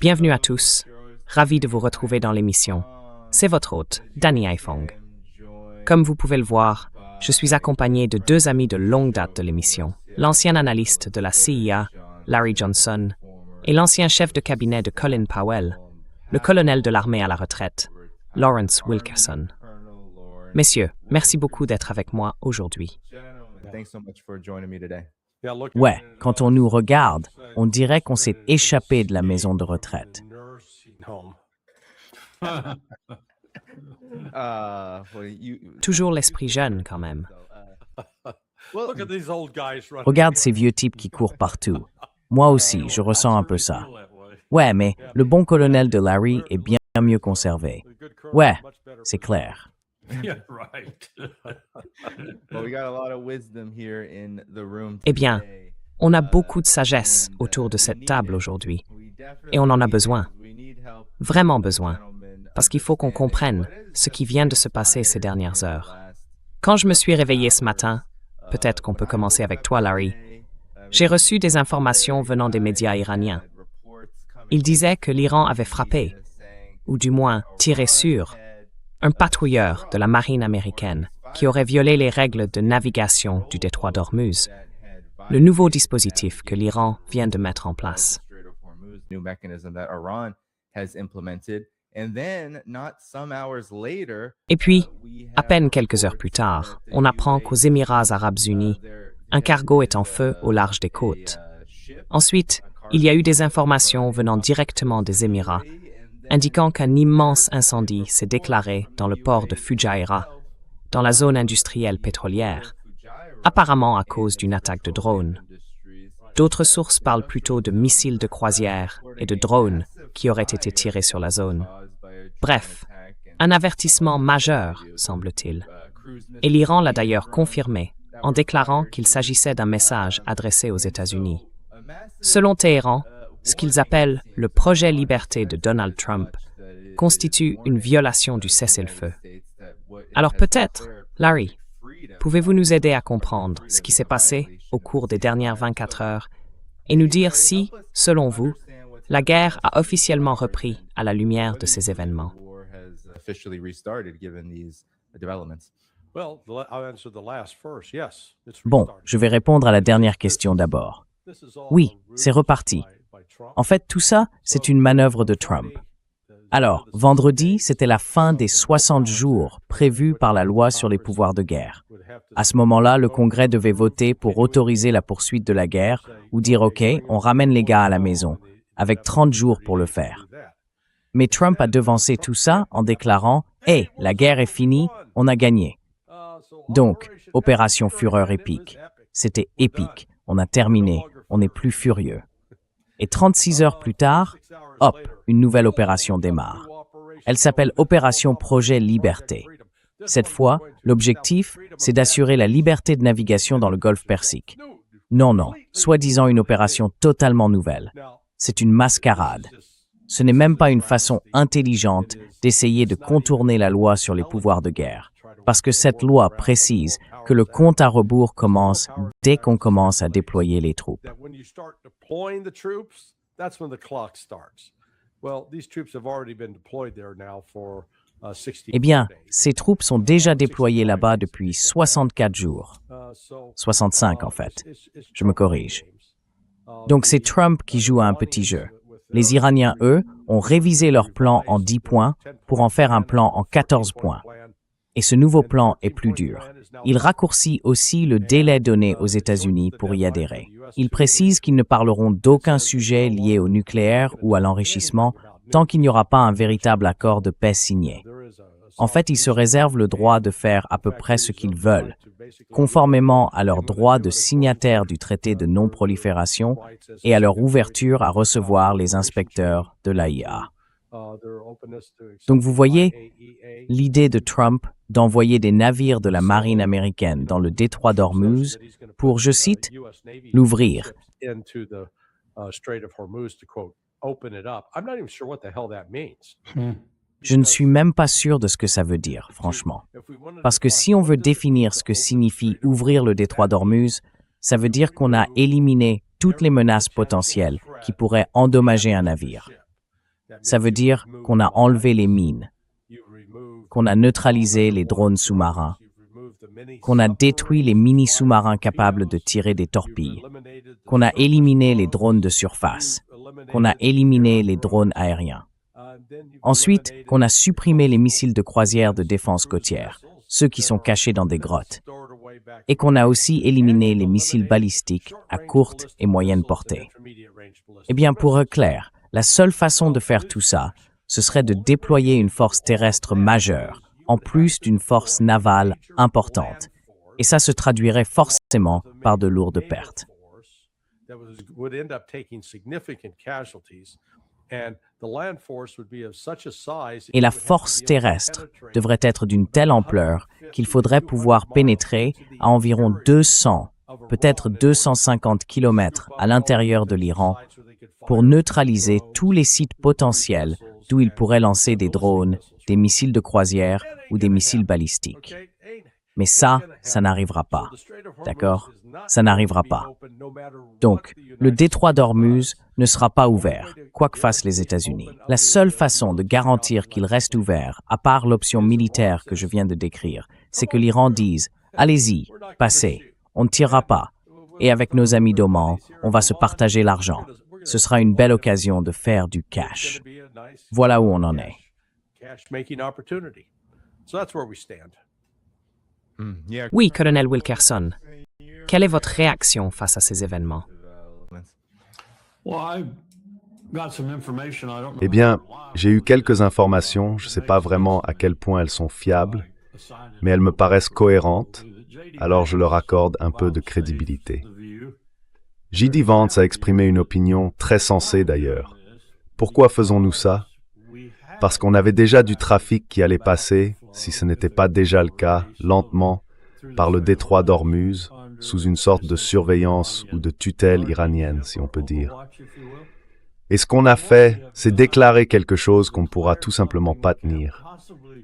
Bienvenue à tous. Ravi de vous retrouver dans l'émission. C'est votre hôte, Danny Haiphong. Comme vous pouvez le voir, je suis accompagné de deux amis de longue date de l'émission, l'ancien analyste de la CIA, Larry Johnson, et l'ancien chef de cabinet de Colin Powell, le colonel de l'armée à la retraite, Lawrence Wilkerson. Messieurs, merci beaucoup d'être avec moi aujourd'hui. Ouais, quand on nous regarde, on dirait qu'on s'est échappé de la maison de retraite. Toujours l'esprit jeune, quand même. Regarde ces vieux types qui courent partout. Moi aussi, je ressens un peu ça. Ouais, mais le bon colonel de Larry est bien mieux conservé. Ouais, c'est clair. Eh bien, on a beaucoup de sagesse autour de cette table aujourd'hui. Et on en a besoin. Vraiment besoin. Parce qu'il faut qu'on comprenne ce qui vient de se passer ces dernières heures. Quand je me suis réveillé ce matin, peut-être qu'on peut commencer avec toi, Larry, j'ai reçu des informations venant des médias iraniens. Ils disaient que l'Iran avait frappé, ou du moins tiré sur, un patrouilleur de la marine américaine qui aurait violé les règles de navigation du détroit d'Ormuz, le nouveau dispositif que l'Iran vient de mettre en place. Et puis, à peine quelques heures plus tard, on apprend qu'aux Émirats arabes unis, un cargo est en feu au large des côtes. Ensuite, il y a eu des informations venant directement des Émirats, indiquant qu'un immense incendie s'est déclaré dans le port de Fujairah, dans la zone industrielle pétrolière, apparemment à cause d'une attaque de drone. D'autres sources parlent plutôt de missiles de croisière et de drones qui auraient été tirés sur la zone. Bref, un avertissement majeur, semble-t-il. Et l'Iran l'a d'ailleurs confirmé en déclarant qu'il s'agissait d'un message adressé aux États-Unis. Selon Téhéran, ce qu'ils appellent le projet liberté de Donald Trump constitue une violation du cessez-le-feu. Alors peut-être, Larry, pouvez-vous nous aider à comprendre ce qui s'est passé au cours des dernières 24 heures et nous dire si, selon vous, la guerre a officiellement repris à la lumière de ces événements? Bon, je vais répondre à la dernière question d'abord. Oui, c'est reparti. En fait, tout ça, c'est une manœuvre de Trump. Alors, vendredi, c'était la fin des 60 jours prévus par la loi sur les pouvoirs de guerre. À ce moment-là, le Congrès devait voter pour autoriser la poursuite de la guerre ou dire « OK, on ramène les gars à la maison », avec 30 jours pour le faire. Mais Trump a devancé tout ça en déclarant « Hey, la guerre est finie, on a gagné ». Donc, opération Fureur épique. C'était épique, on a terminé, on n'est plus furieux. Et 36 heures plus tard, hop, une nouvelle opération démarre. Elle s'appelle Opération Projet Liberté. Cette fois, l'objectif, c'est d'assurer la liberté de navigation dans le Golfe Persique. Non, soi-disant une opération totalement nouvelle. C'est une mascarade. Ce n'est même pas une façon intelligente d'essayer de contourner la loi sur les pouvoirs de guerre. Parce que cette loi précise que le compte à rebours commence dès qu'on commence à déployer les troupes. Eh bien, ces troupes sont déjà déployées là-bas depuis 64 jours. 65 en fait. Je me corrige. Donc c'est Trump qui joue à un petit jeu. Les Iraniens, eux, ont révisé leur plan en 10 points pour en faire un plan en 14 points. Et ce nouveau plan est plus dur. Il raccourcit aussi le délai donné aux États-Unis pour y adhérer. Il précise qu'ils ne parleront d'aucun sujet lié au nucléaire ou à l'enrichissement tant qu'il n'y aura pas un véritable accord de paix signé. En fait, ils se réservent le droit de faire à peu près ce qu'ils veulent, conformément à leur droit de signataire du traité de non-prolifération et à leur ouverture à recevoir les inspecteurs de l'AIA. Donc vous voyez, l'idée de Trump d'envoyer des navires de la marine américaine dans le détroit d'Ormuz pour, je cite, l'ouvrir. Je ne suis même pas sûr de ce que ça veut dire, franchement. Parce que si on veut définir ce que signifie ouvrir le détroit d'Ormuz, ça veut dire qu'on a éliminé toutes les menaces potentielles qui pourraient endommager un navire. Ça veut dire qu'on a enlevé les mines, qu'on a neutralisé les drones sous-marins, qu'on a détruit les mini-sous-marins capables de tirer des torpilles, qu'on a éliminé les drones de surface, qu'on a éliminé les drones aériens. Ensuite, qu'on a supprimé les missiles de croisière de défense côtière, ceux qui sont cachés dans des grottes, et qu'on a aussi éliminé les missiles balistiques à courte et moyenne portée. Eh bien, pour eux, clair, la seule façon de faire tout ça, ce serait de déployer une force terrestre majeure, en plus d'une force navale importante. Et ça se traduirait forcément par de lourdes pertes. Et la force terrestre devrait être d'une telle ampleur qu'il faudrait pouvoir pénétrer à environ 200, peut-être 250 kilomètres à l'intérieur de l'Iran pour neutraliser tous les sites potentiels d'où ils pourraient lancer des drones, des missiles de croisière ou des missiles balistiques. Mais ça n'arrivera pas. D'accord? Ça n'arrivera pas. Donc, le détroit d'Ormuz ne sera pas ouvert, quoi que fassent les États-Unis. La seule façon de garantir qu'il reste ouvert, à part l'option militaire que je viens de décrire, c'est que l'Iran dise « Allez-y, passez, on ne tirera pas, et avec nos amis d'Oman, on va se partager l'argent. Ce sera une belle occasion de faire du cash. » Voilà où on en est. Oui, colonel Wilkerson. Quelle est votre réaction face à ces événements? Eh bien, j'ai eu quelques informations, je ne sais pas vraiment à quel point elles sont fiables, mais elles me paraissent cohérentes, alors je leur accorde un peu de crédibilité. J.D. Vance a exprimé une opinion très sensée d'ailleurs. Pourquoi faisons-nous ça? Parce qu'on avait déjà du trafic qui allait passer, si ce n'était pas déjà le cas, lentement, par le détroit d'Ormuz, sous une sorte de surveillance ou de tutelle iranienne, si on peut dire. Et ce qu'on a fait, c'est déclarer quelque chose qu'on ne pourra tout simplement pas tenir.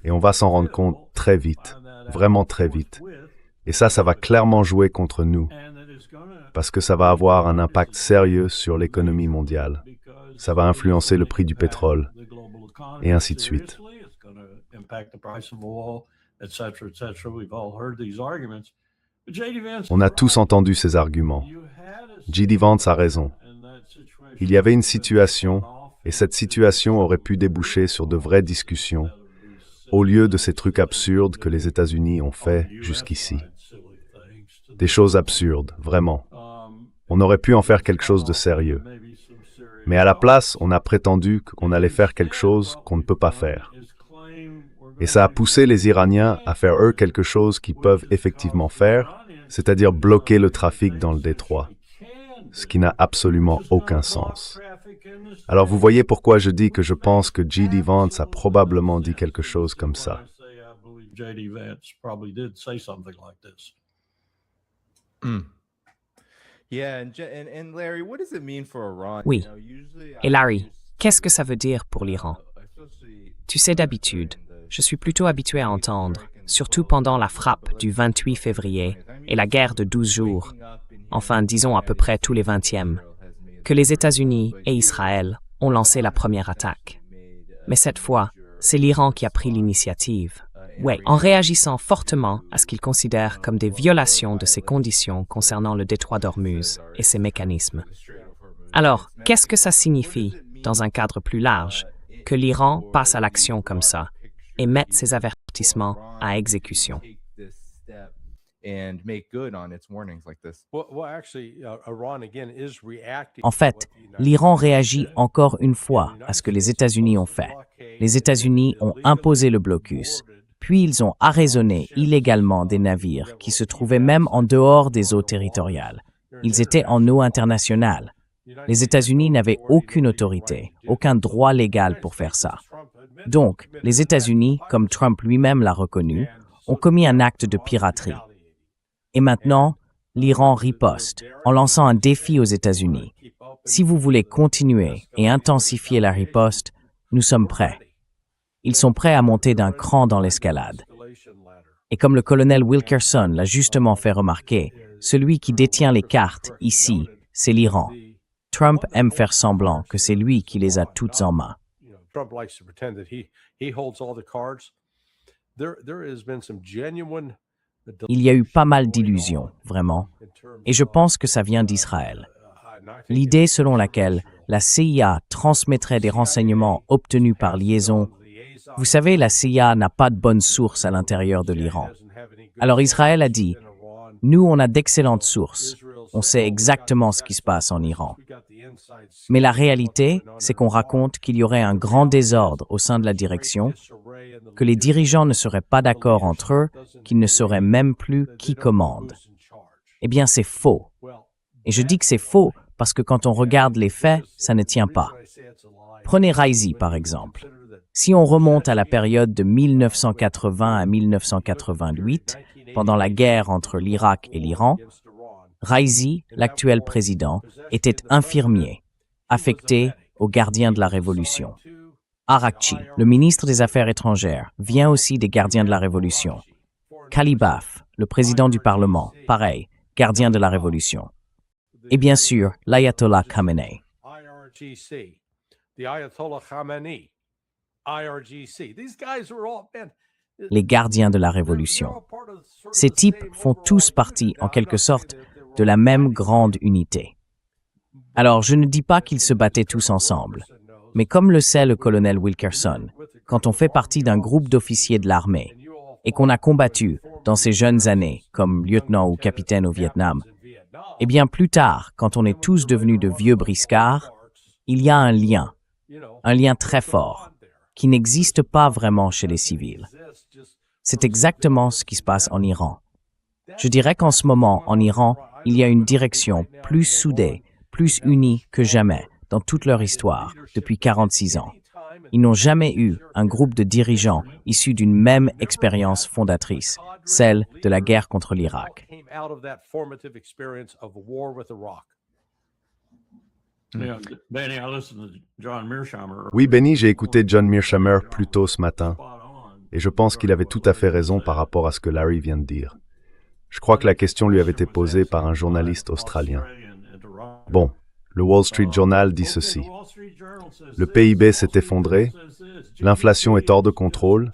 Et on va s'en rendre compte très vite, vraiment très vite. Et ça va clairement jouer contre nous, parce que ça va avoir un impact sérieux sur l'économie mondiale. Ça va influencer le prix du pétrole, et ainsi de suite. On a tous entendu ces arguments. J.D. Vance a raison. Il y avait une situation, et cette situation aurait pu déboucher sur de vraies discussions, au lieu de ces trucs absurdes que les États-Unis ont fait jusqu'ici. Des choses absurdes, vraiment. On aurait pu en faire quelque chose de sérieux. Mais à la place, on a prétendu qu'on allait faire quelque chose qu'on ne peut pas faire. Et ça a poussé les Iraniens à faire eux quelque chose qu'ils peuvent effectivement faire, c'est-à-dire bloquer le trafic dans le détroit, ce qui n'a absolument aucun sens. Alors vous voyez pourquoi je dis que je pense que J.D. Vance a probablement dit quelque chose comme ça. Oui. Et Larry, qu'est-ce que ça veut dire pour l'Iran? Tu sais, d'habitude, je suis plutôt habitué à entendre, surtout pendant la frappe du 28 février et la guerre de 12 jours, enfin disons à peu près tous les 20e, que les États-Unis et Israël ont lancé la première attaque. Mais cette fois, c'est l'Iran qui a pris l'initiative. Ouais, en réagissant fortement à ce qu'ils considèrent comme des violations de ces conditions concernant le détroit d'Ormuz et ses mécanismes. Alors, qu'est-ce que ça signifie, dans un cadre plus large, que l'Iran passe à l'action comme ça et mette ses avertissements à exécution? En fait, l'Iran réagit encore une fois à ce que les États-Unis ont fait. Les États-Unis ont imposé le blocus, puis ils ont arraisonné illégalement des navires qui se trouvaient même en dehors des eaux territoriales. Ils étaient en eau internationale. Les États-Unis n'avaient aucune autorité, aucun droit légal pour faire ça. Donc, les États-Unis, comme Trump lui-même l'a reconnu, ont commis un acte de piraterie. Et maintenant, l'Iran riposte en lançant un défi aux États-Unis. Si vous voulez continuer et intensifier la riposte, nous sommes prêts. Ils sont prêts à monter d'un cran dans l'escalade. Et comme le colonel Wilkerson l'a justement fait remarquer, celui qui détient les cartes, ici, c'est l'Iran. Trump aime faire semblant que c'est lui qui les a toutes en main. Trump likes to pretend that he holds all the cards. There has been some genuine. Il y a eu pas mal d'illusions, vraiment, et je pense que ça vient d'Israël. L'idée selon laquelle la CIA transmettrait des renseignements obtenus par liaison. Vous savez, la CIA n'a pas de bonnes sources à l'intérieur de l'Iran. Alors Israël a dit, nous on a d'excellentes sources, on sait exactement ce qui se passe en Iran. Mais la réalité, c'est qu'on raconte qu'il y aurait un grand désordre au sein de la direction, que les dirigeants ne seraient pas d'accord entre eux, qu'ils ne sauraient même plus qui commande. Eh bien, c'est faux. Et je dis que c'est faux parce que quand on regarde les faits, ça ne tient pas. Prenez Raisi, par exemple. Si on remonte à la période de 1980 à 1988, pendant la guerre entre l'Irak et l'Iran, Raisi, l'actuel président, était infirmier, affecté aux gardiens de la Révolution. Arakchi, le ministre des Affaires étrangères, vient aussi des gardiens de la Révolution. Kalibaf, le président du Parlement, pareil, gardien de la Révolution. Et bien sûr, l'Ayatollah Khamenei. IRGC, the Ayatollah Khamenei, IRGC. These guys are all, man, Les gardiens de la Révolution. Ces types font tous partie, en quelque sorte, de la même grande unité. Alors, je ne dis pas qu'ils se battaient tous ensemble, mais comme le sait le colonel Wilkerson, quand on fait partie d'un groupe d'officiers de l'armée et qu'on a combattu dans ses jeunes années comme lieutenant ou capitaine au Vietnam, eh bien plus tard, quand on est tous devenus de vieux briscards, il y a un lien très fort, qui n'existe pas vraiment chez les civils. C'est exactement ce qui se passe en Iran. Je dirais qu'en ce moment, en Iran, il y a une direction plus soudée, plus unie que jamais dans toute leur histoire, depuis 46 ans. Ils n'ont jamais eu un groupe de dirigeants issus d'une même expérience fondatrice, celle de la guerre contre l'Irak. Oui, Benny, j'ai écouté John Mearsheimer plus tôt ce matin, et je pense qu'il avait tout à fait raison par rapport à ce que Larry vient de dire. Je crois que la question lui avait été posée par un journaliste australien. Bon, le Wall Street Journal dit ceci. Le PIB s'est effondré, l'inflation est hors de contrôle,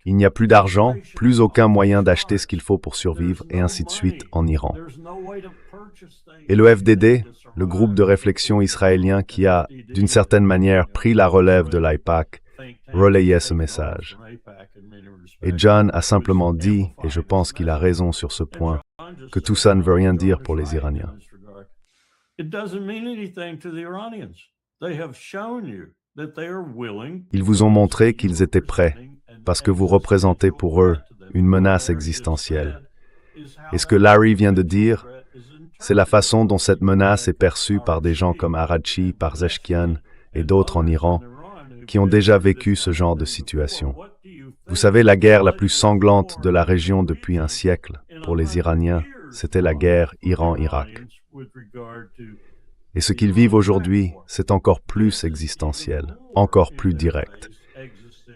il n'y a plus d'argent, plus aucun moyen d'acheter ce qu'il faut pour survivre, et ainsi de suite en Iran. Et le FDD, le groupe de réflexion israélien qui a, d'une certaine manière, pris la relève de l'AIPAC, relayait ce message. Et John a simplement dit, et je pense qu'il a raison sur ce point, que tout ça ne veut rien dire pour les Iraniens. Ils vous ont montré qu'ils étaient prêts, parce que vous représentez pour eux une menace existentielle. Et ce que Larry vient de dire, c'est la façon dont cette menace est perçue par des gens comme Arakchi, Pezeshkian et d'autres en Iran, qui ont déjà vécu ce genre de situation. Vous savez, la guerre la plus sanglante de la région depuis un siècle, pour les Iraniens, c'était la guerre Iran-Irak. Et ce qu'ils vivent aujourd'hui, c'est encore plus existentiel, encore plus direct.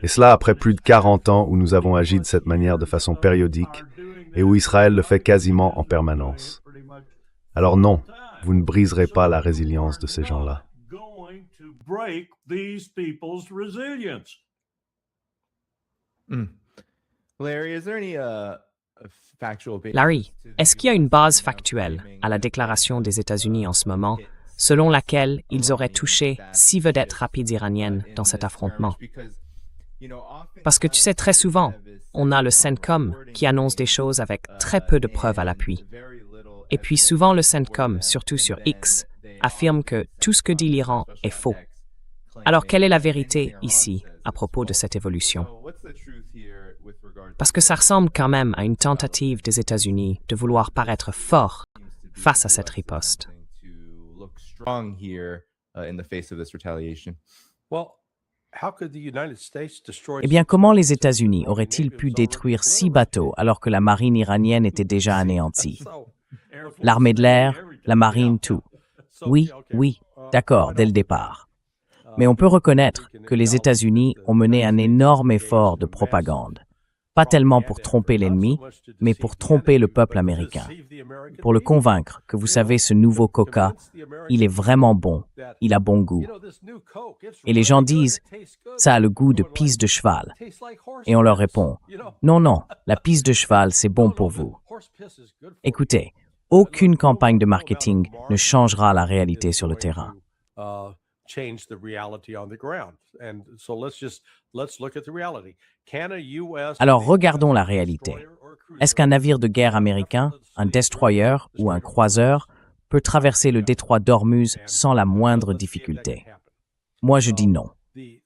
Et cela après plus de 40 ans où nous avons agi de cette manière de façon périodique et où Israël le fait quasiment en permanence. Alors non, vous ne briserez pas la résilience de ces gens-là. Larry, est-ce qu'il y a une base factuelle à la déclaration des États-Unis en ce moment, selon laquelle ils auraient touché 6 vedettes rapides iraniennes dans cet affrontement? Parce que tu sais, très souvent, on a le CENTCOM qui annonce des choses avec très peu de preuves à l'appui. Et puis souvent le CENTCOM, surtout sur X, affirme que tout ce que dit l'Iran est faux. Alors quelle est la vérité ici à propos de cette évolution? Parce que ça ressemble quand même à une tentative des États-Unis de vouloir paraître fort face à cette riposte. Eh bien, comment les États-Unis auraient-ils pu détruire 6 bateaux alors que la marine iranienne était déjà anéantie? L'armée de l'air, la marine, tout. Oui, d'accord, dès le départ. Mais on peut reconnaître que les États-Unis ont mené un énorme effort de propagande. pas tellement pour tromper l'ennemi, mais pour tromper le peuple américain, pour le convaincre que vous savez, ce nouveau Coca, il est vraiment bon, il a bon goût. Et les gens disent, ça a le goût de pisse de cheval. Et on leur répond, non, non, la pisse de cheval, c'est bon pour vous. Écoutez, aucune campagne de marketing ne changera la réalité sur le terrain. Alors regardons la réalité. Est-ce qu'un navire de guerre américain, un destroyer ou un croiseur peut traverser le détroit d'Ormuz sans la moindre difficulté? Moi, je dis non.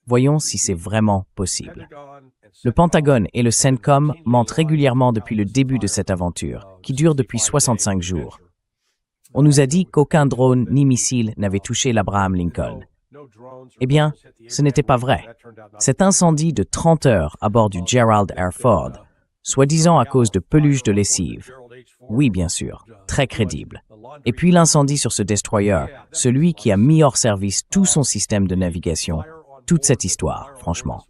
Voyons si c'est vraiment possible. Le Pentagone et le CENTCOM mentent régulièrement depuis le début de cette aventure, qui dure depuis 65 jours. On nous a dit qu'aucun drone ni missile n'avait touché l'Abraham Lincoln. Eh bien, ce n'était pas vrai. Cet incendie de 30 heures à bord du Gerald R. Ford, soi-disant à cause de peluches de lessive. Oui, bien sûr, très crédible. Et puis l'incendie sur ce destroyer, celui qui a mis hors service tout son système de navigation. Toute cette histoire, franchement.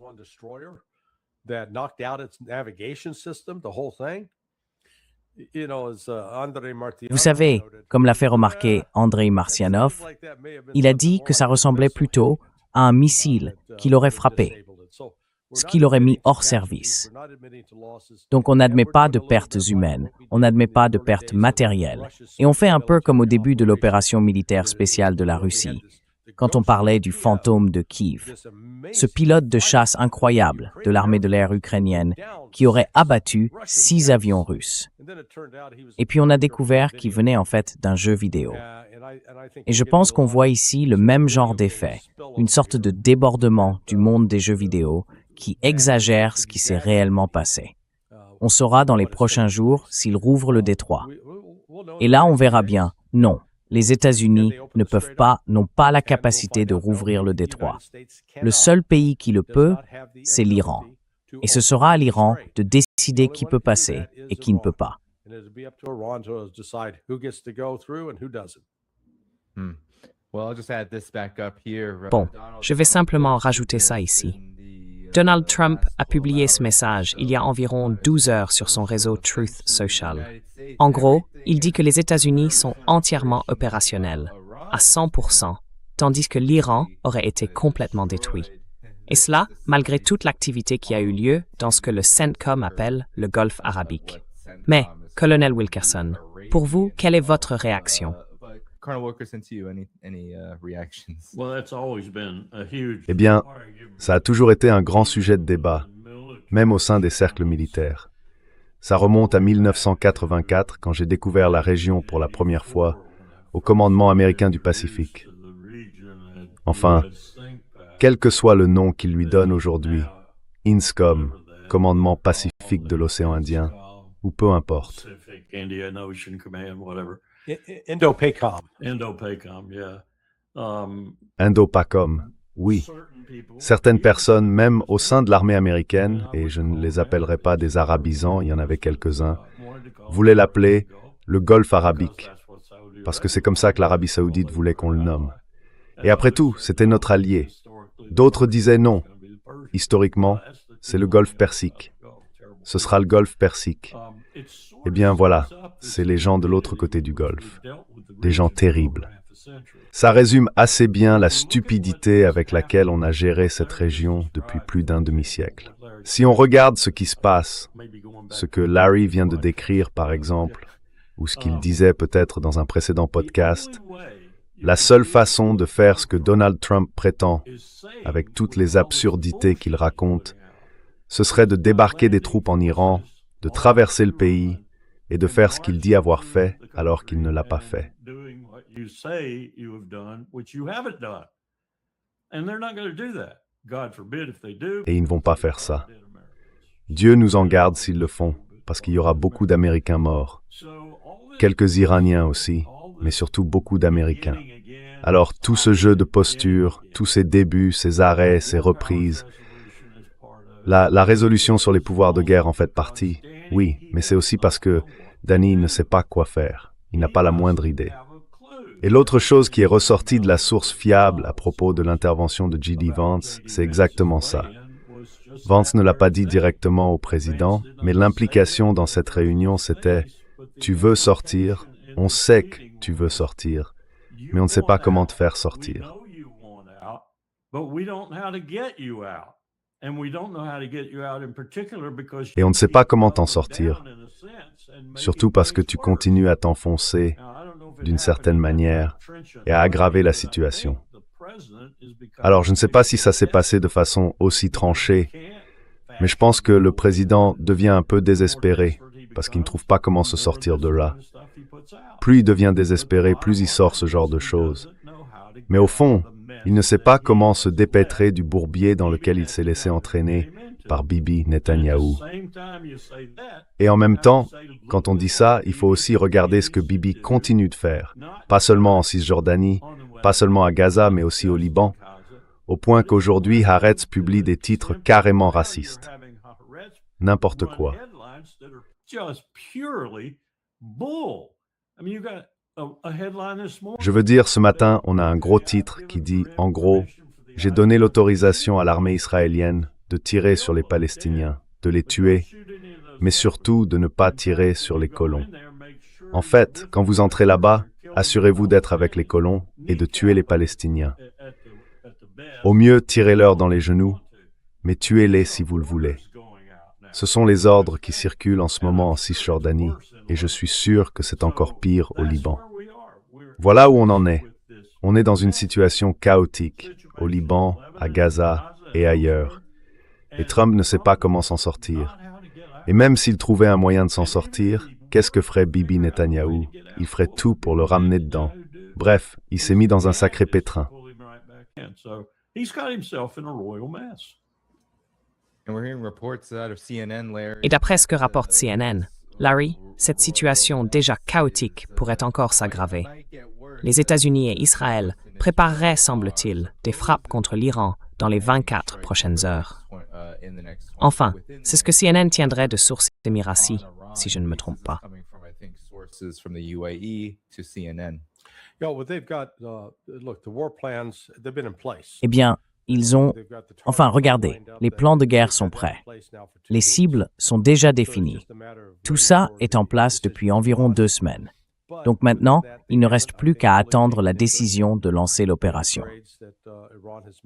Vous savez, comme l'a fait remarquer Andrei Marcianov, il a dit que ça ressemblait plutôt à un missile qu'il aurait frappé, ce qu'il aurait mis hors service. Donc on n'admet pas de pertes humaines, on n'admet pas de pertes matérielles, et on fait un peu comme au début de l'opération militaire spéciale de la Russie, quand on parlait du fantôme de Kiev, ce pilote de chasse incroyable de l'armée de l'air ukrainienne qui aurait abattu 6 avions russes. Et puis on a découvert qu'il venait en fait d'un jeu vidéo. Et je pense qu'on voit ici le même genre d'effet, une sorte de débordement du monde des jeux vidéo qui exagère ce qui s'est réellement passé. On saura dans les prochains jours s'il rouvre le détroit. Et là, on verra bien, non. Les États-Unis n'ont pas la capacité de rouvrir le détroit. Le seul pays qui le peut, c'est l'Iran. Et ce sera à l'Iran de décider qui peut passer et qui ne peut pas. Bon, je vais simplement rajouter ça ici. Donald Trump a publié ce message il y a environ 12 heures sur son réseau Truth Social. En gros, il dit que les États-Unis sont entièrement opérationnels, à 100%, tandis que l'Iran aurait été complètement détruit. Et cela, malgré toute l'activité qui a eu lieu dans ce que le CENTCOM appelle le Golfe arabique. Mais, Colonel Wilkerson, pour vous, quelle est votre réaction? Eh bien, ça a toujours été un grand sujet de débat, même au sein des cercles militaires. Ça remonte à 1984, quand j'ai découvert la région pour la première fois, au commandement américain du Pacifique. Enfin, quel que soit le nom qu'il lui donne aujourd'hui, INSCOM, commandement pacifique de l'océan Indien, ou peu importe. Indo-PACOM, oui. Certaines personnes, même au sein de l'armée américaine, et je ne les appellerai pas des arabisants, il y en avait quelques-uns, voulaient l'appeler le Golfe arabique, parce que c'est comme ça que l'Arabie saoudite voulait qu'on le nomme. Et après tout, c'était notre allié. D'autres disaient non. Historiquement, c'est le Golfe Persique. Ce sera le Golfe Persique. Eh bien voilà, c'est les gens de l'autre côté du Golfe. Des gens terribles. Ça résume assez bien la stupidité avec laquelle on a géré cette région depuis plus d'un demi-siècle. Si on regarde ce qui se passe, ce que Larry vient de décrire par exemple, ou ce qu'il disait peut-être dans un précédent podcast, la seule façon de faire ce que Donald Trump prétend, avec toutes les absurdités qu'il raconte, ce serait de débarquer des troupes en Iran, de traverser le pays et de faire ce qu'il dit avoir fait alors qu'il ne l'a pas fait. Et ils ne vont pas faire ça. Dieu nous en garde s'ils le font, parce qu'il y aura beaucoup d'Américains morts. Quelques Iraniens aussi, mais surtout beaucoup d'Américains. Alors tout ce jeu de posture, tous ces débuts, ces arrêts, ces reprises, la résolution sur les pouvoirs de guerre en fait partie, oui, mais c'est aussi parce que Danny ne sait pas quoi faire. Il n'a pas la moindre idée. Et l'autre chose qui est ressortie de la source fiable à propos de l'intervention de J.D. Vance, c'est exactement ça. Vance ne l'a pas dit directement au président, mais l'implication dans cette réunion, c'était « Tu veux sortir, on sait que tu veux sortir, mais on ne sait pas comment te faire sortir. » Et on ne sait pas comment t'en sortir, surtout parce que tu continues à t'enfoncer d'une certaine manière et à aggraver la situation. Alors, je ne sais pas si ça s'est passé de façon aussi tranchée, mais je pense que le président devient un peu désespéré parce qu'il ne trouve pas comment se sortir de là. Plus il devient désespéré, plus il sort ce genre de choses. Mais au fond, il ne sait pas comment se dépêtrer du bourbier dans lequel il s'est laissé entraîner par Bibi Netanyahou. Et en même temps, quand on dit ça, il faut aussi regarder ce que Bibi continue de faire, pas seulement en Cisjordanie, pas seulement à Gaza, mais aussi au Liban, au point qu'aujourd'hui, Haaretz publie des titres carrément racistes. N'importe quoi. Je veux dire, ce matin, on a un gros titre qui dit, en gros, « J'ai donné l'autorisation à l'armée israélienne de tirer sur les Palestiniens, de les tuer, mais surtout de ne pas tirer sur les colons. En fait, quand vous entrez là-bas, assurez-vous d'être avec les colons et de tuer les Palestiniens. Au mieux, tirez-leur dans les genoux, mais tuez-les si vous le voulez. » Ce sont les ordres qui circulent en ce moment en Cisjordanie, et je suis sûr que c'est encore pire au Liban. Voilà où on en est. On est dans une situation chaotique, au Liban, à Gaza et ailleurs. Et Trump ne sait pas comment s'en sortir. Et même s'il trouvait un moyen de s'en sortir, qu'est-ce que ferait Bibi Netanyahou? Il ferait tout pour le ramener dedans. Bref, il s'est mis dans un sacré pétrin. Et d'après ce que rapporte CNN, Larry, cette situation déjà chaotique pourrait encore s'aggraver. Les États-Unis et Israël prépareraient, semble-t-il, des frappes contre l'Iran dans les 24 prochaines heures. Enfin, c'est ce que CNN tiendrait de sources émiraties, si je ne me trompe pas. Eh bien, ils ont... Enfin, regardez, les plans de guerre sont prêts. Les cibles sont déjà définies. Tout ça est en place depuis environ 2 semaines. Donc maintenant, il ne reste plus qu'à attendre la décision de lancer l'opération.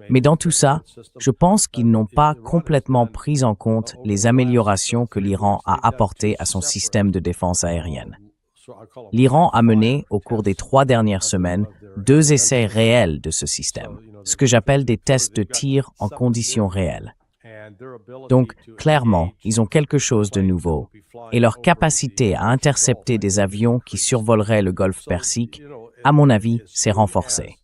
Mais dans tout ça, je pense qu'ils n'ont pas complètement pris en compte les améliorations que l'Iran a apportées à son système de défense aérienne. L'Iran a mené, au cours des 3 dernières semaines, 2 essais réels de ce système, ce que j'appelle des tests de tir en conditions réelles. Donc, clairement, ils ont quelque chose de nouveau, et leur capacité à intercepter des avions qui survoleraient le golfe Persique, à mon avis, s'est renforcée.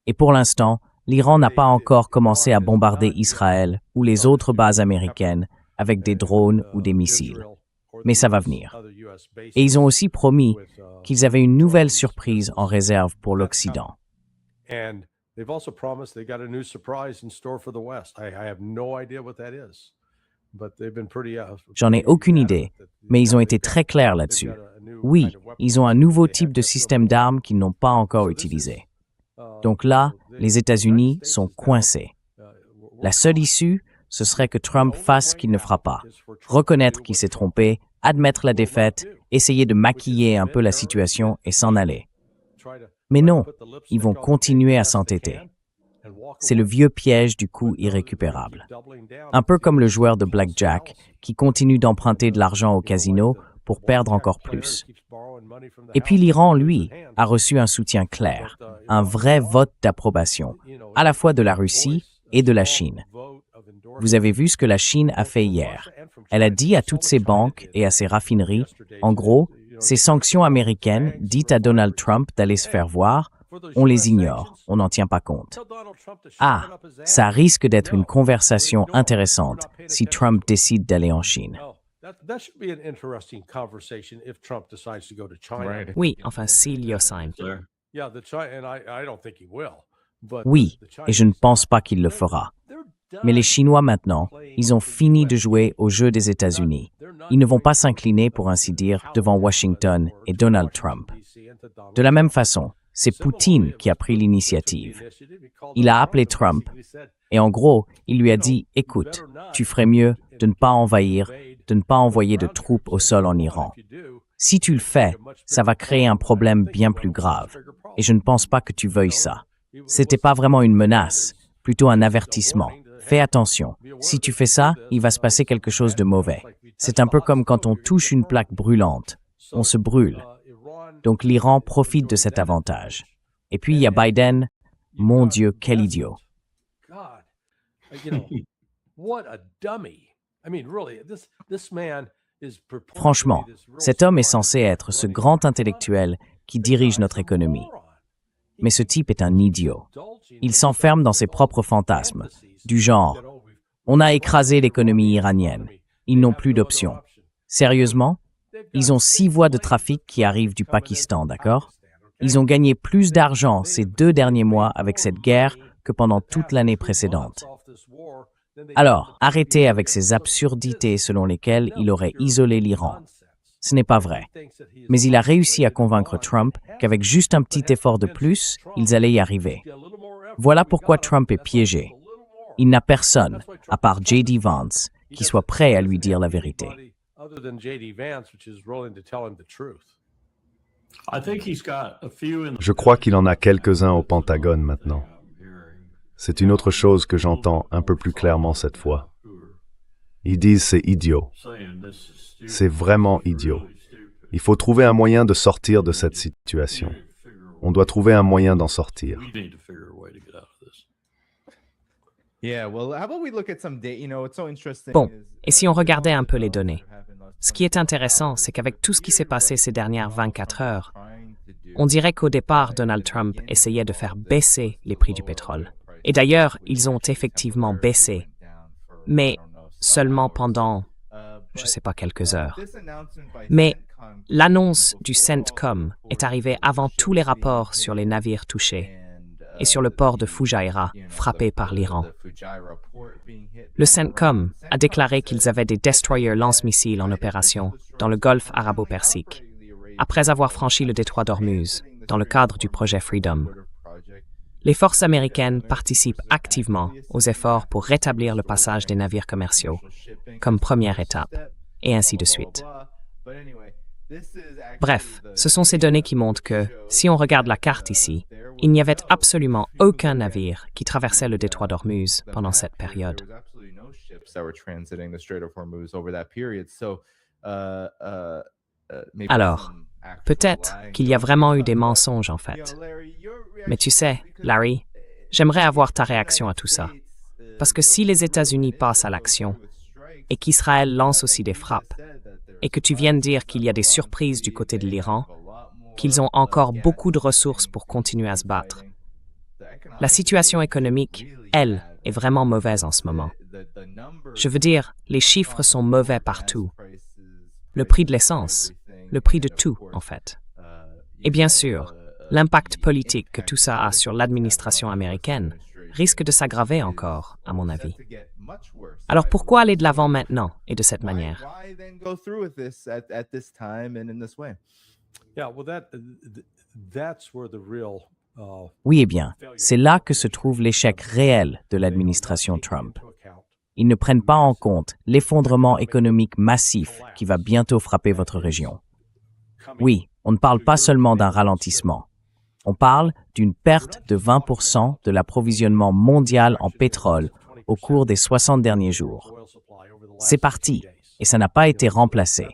Et pour l'instant, l'Iran n'a pas encore commencé à bombarder Israël ou les autres bases américaines avec des drones ou des missiles. Mais ça va venir. Et ils ont aussi promis qu'ils avaient une nouvelle surprise en réserve pour l'Occident. They've also promised they got a new surprise in store for the West. I have no idea what that is, but they've been pretty. J'en ai aucune idée, mais ils ont été très clairs là-dessus. Oui, ils ont un nouveau type de système d'armes qu'ils n'ont pas encore utilisé. Donc là, les États-Unis sont coincés. La seule issue, ce serait que Trump fasse ce qu'il ne fera pas. Reconnaître qu'il s'est trompé, admettre la défaite, essayer de maquiller un peu la situation et s'en aller. Mais non, ils vont continuer à s'entêter. C'est le vieux piège du coup irrécupérable. Un peu comme le joueur de blackjack qui continue d'emprunter de l'argent au casino pour perdre encore plus. Et puis l'Iran, lui, a reçu un soutien clair, un vrai vote d'approbation, à la fois de la Russie et de la Chine. Vous avez vu ce que la Chine a fait hier. Elle a dit à toutes ses banques et à ses raffineries, en gros, ces sanctions américaines dites à Donald Trump d'aller se faire voir, on les ignore, on n'en tient pas compte. Ah, ça risque d'être une conversation intéressante si Trump décide d'aller en Chine. Oui, enfin, s'il y a sign. Oui, et je ne pense pas qu'il le fera. Mais les Chinois maintenant, ils ont fini de jouer au jeu des États-Unis. Ils ne vont pas s'incliner, pour ainsi dire, devant Washington et Donald Trump. De la même façon, c'est Poutine qui a pris l'initiative. Il a appelé Trump et en gros, il lui a dit « Écoute, tu ferais mieux de ne pas envahir, de ne pas envoyer de troupes au sol en Iran. Si tu le fais, ça va créer un problème bien plus grave. Et je ne pense pas que tu veuilles ça. » C'était pas vraiment une menace, plutôt un avertissement. Fais attention. Si tu fais ça, il va se passer quelque chose de mauvais. C'est un peu comme quand on touche une plaque brûlante. On se brûle. Donc l'Iran profite de cet avantage. Et puis il y a Biden. Mon Dieu, quel idiot. Franchement, cet homme est censé être ce grand intellectuel qui dirige notre économie. Mais ce type est un idiot. Il s'enferme dans ses propres fantasmes, du genre « On a écrasé l'économie iranienne. Ils n'ont plus d'options. » Sérieusement? Ils ont 6 voies de trafic qui arrivent du Pakistan, d'accord? Ils ont gagné plus d'argent ces 2 derniers mois avec cette guerre que pendant toute l'année précédente. Alors, arrêtez avec ces absurdités selon lesquelles il aurait isolé l'Iran. Ce n'est pas vrai. Mais il a réussi à convaincre Trump qu'avec juste un petit effort de plus, ils allaient y arriver. Voilà pourquoi Trump est piégé. Il n'a personne, à part J.D. Vance, qui soit prêt à lui dire la vérité. Je crois qu'il en a quelques-uns au Pentagone maintenant. C'est une autre chose que j'entends un peu plus clairement cette fois. Ils disent c'est idiot. C'est vraiment idiot. Il faut trouver un moyen de sortir de cette situation. On doit trouver un moyen d'en sortir. Bon, et si on regardait un peu les données? Ce qui est intéressant, c'est qu'avec tout ce qui s'est passé ces dernières 24 heures, on dirait qu'au départ, Donald Trump essayait de faire baisser les prix du pétrole. Et d'ailleurs, ils ont effectivement baissé, mais seulement pendant, je ne sais pas, quelques heures. Mais l'annonce du CENTCOM est arrivée avant tous les rapports sur les navires touchés et sur le port de Fujairah, frappé par l'Iran. Le CENTCOM a déclaré qu'ils avaient des destroyers lance-missiles en opération dans le golfe arabo-persique, après avoir franchi le détroit d'Ormuz, dans le cadre du projet Freedom. Les forces américaines participent activement aux efforts pour rétablir le passage des navires commerciaux, comme première étape, et ainsi de suite. Bref, ce sont ces données qui montrent que, si on regarde la carte ici, il n'y avait absolument aucun navire qui traversait le détroit d'Ormuz pendant cette période. Alors, peut-être qu'il y a vraiment eu des mensonges en fait. Mais tu sais, Larry, j'aimerais avoir ta réaction à tout ça. Parce que si les États-Unis passent à l'action, et qu'Israël lance aussi des frappes, et que tu viennes dire qu'il y a des surprises du côté de l'Iran, qu'ils ont encore beaucoup de ressources pour continuer à se battre, la situation économique, elle, est vraiment mauvaise en ce moment. Je veux dire, les chiffres sont mauvais partout. Le prix de l'essence, le prix de tout, en fait. Et bien sûr, l'impact politique que tout ça a sur l'administration américaine risque de s'aggraver encore, à mon avis. Alors pourquoi aller de l'avant maintenant et de cette manière? Oui, eh bien, c'est là que se trouve l'échec réel de l'administration Trump. Ils ne prennent pas en compte l'effondrement économique massif qui va bientôt frapper votre région. Oui, on ne parle pas seulement d'un ralentissement. On parle d'une perte de 20% de l'approvisionnement mondial en pétrole au cours des 60 derniers jours. C'est parti, et ça n'a pas été remplacé.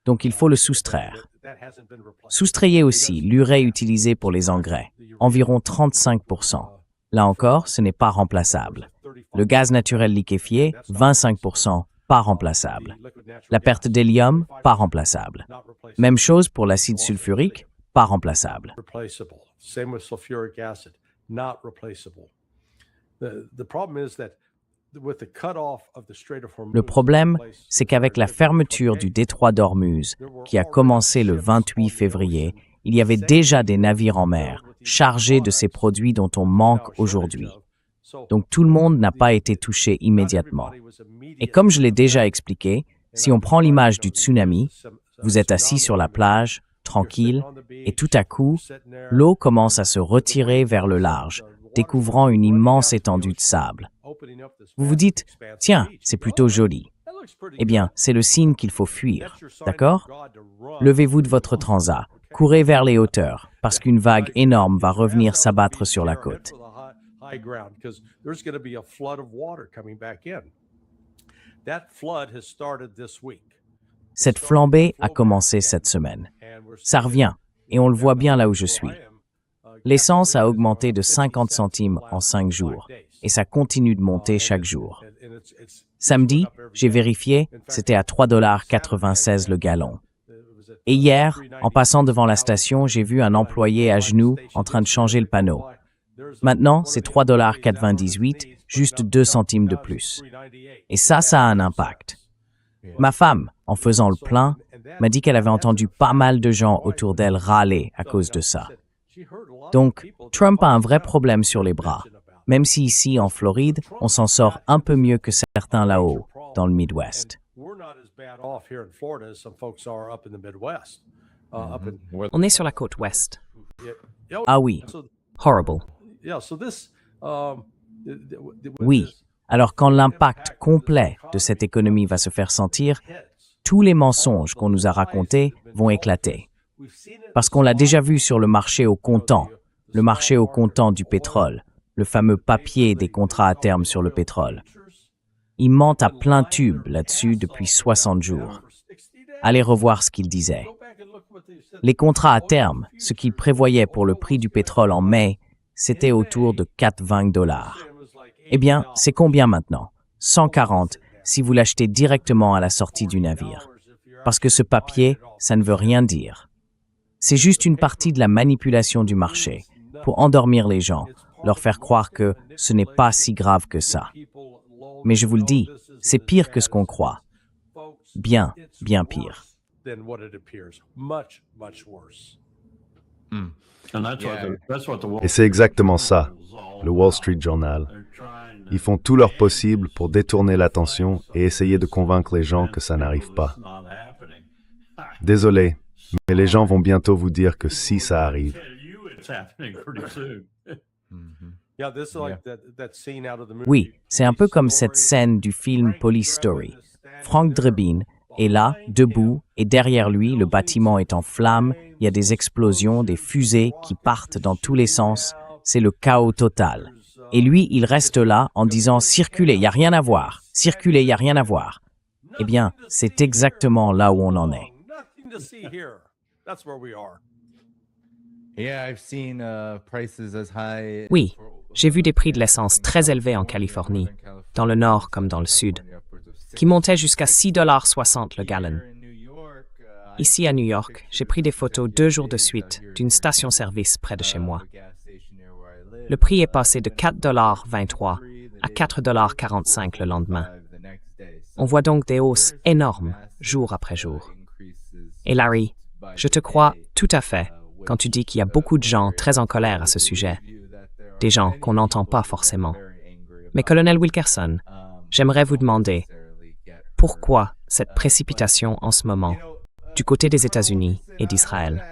Donc il faut le soustraire. Soustrayez aussi l'urée utilisée pour les engrais, environ 35%. Là encore, ce n'est pas remplaçable. Le gaz naturel liquéfié, 25%, pas remplaçable. La perte d'hélium, pas remplaçable. Même chose pour l'acide sulfurique, pas remplaçable. Le problème, c'est qu'avec la fermeture du détroit d'Ormuz, qui a commencé le 28 février, il y avait déjà des navires en mer chargés de ces produits dont on manque aujourd'hui. Donc tout le monde n'a pas été touché immédiatement. Et comme je l'ai déjà expliqué, si on prend l'image du tsunami, vous êtes assis sur la plage, tranquille, et tout à coup, l'eau commence à se retirer vers le large, découvrant une immense étendue de sable. Vous vous dites, tiens, c'est plutôt joli. Eh bien, c'est le signe qu'il faut fuir, d'accord? Levez-vous de votre transat, courez vers les hauteurs, parce qu'une vague énorme va revenir s'abattre sur la côte. Cette flambée a commencé cette semaine. Ça revient, et on le voit bien là où je suis. L'essence a augmenté de 50 centimes en 5 jours, et ça continue de monter chaque jour. Samedi, j'ai vérifié, c'était à 3,96 $ le gallon. Et hier, en passant devant la station, j'ai vu un employé à genoux en train de changer le panneau. Maintenant, c'est 3,98 $, juste 2 centimes de plus. Et ça a un impact. Ma femme, en faisant le plein, m'a dit qu'elle avait entendu pas mal de gens autour d'elle râler à cause de ça. Donc, Trump a un vrai problème sur les bras, même si ici, en Floride, on s'en sort un peu mieux que certains là-haut, dans le Midwest. On est sur la côte ouest. Ah oui, Horrible. oui. Alors quand l'impact complet de cette économie va se faire sentir, tous les mensonges qu'on nous a racontés vont éclater. Parce qu'on l'a déjà vu sur le marché au comptant du pétrole, le fameux papier des contrats à terme sur le pétrole. Ils mentent à plein tube là-dessus depuis 60 jours. Allez revoir ce qu'ils disaient. Les contrats à terme, ce qu'ils prévoyaient pour le prix du pétrole en mai, c'était autour de 4,20 $. Eh bien, c'est combien maintenant? 140 si vous l'achetez directement à la sortie du navire. Parce que ce papier, ça ne veut rien dire. C'est juste une partie de la manipulation du marché, pour endormir les gens, leur faire croire que ce n'est pas si grave que ça. Mais je vous le dis, c'est pire que ce qu'on croit. Bien, bien pire. Et c'est exactement ça, le Wall Street Journal. Ils font tout leur possible pour détourner l'attention et essayer de convaincre les gens que ça n'arrive pas. Désolé, mais les gens vont bientôt vous dire que si ça arrive. Oui, c'est un peu comme cette scène du film Police Story. Frank Drebin est là, debout, et derrière lui, le bâtiment est en flammes, il y a des explosions, des fusées qui partent dans tous les sens, c'est le chaos total. Et lui, il reste là en disant « Circulez, il n'y a rien à voir. Circulez, il n'y a rien à voir. » Eh bien, c'est exactement là où on en est. Oui, j'ai vu des prix de l'essence très élevés en Californie, dans le nord comme dans le sud, qui montaient jusqu'à 6,60 $ le gallon. Ici à New York, j'ai pris des photos 2 jours de suite d'une station-service près de chez moi. Le prix est passé de 4,23 $ à 4,45 $ le lendemain. On voit donc des hausses énormes, jour après jour. Et Larry, je te crois tout à fait quand tu dis qu'il y a beaucoup de gens très en colère à ce sujet. Des gens qu'on n'entend pas forcément. Mais colonel Wilkerson, j'aimerais vous demander, pourquoi cette précipitation en ce moment, du côté des États-Unis et d'Israël?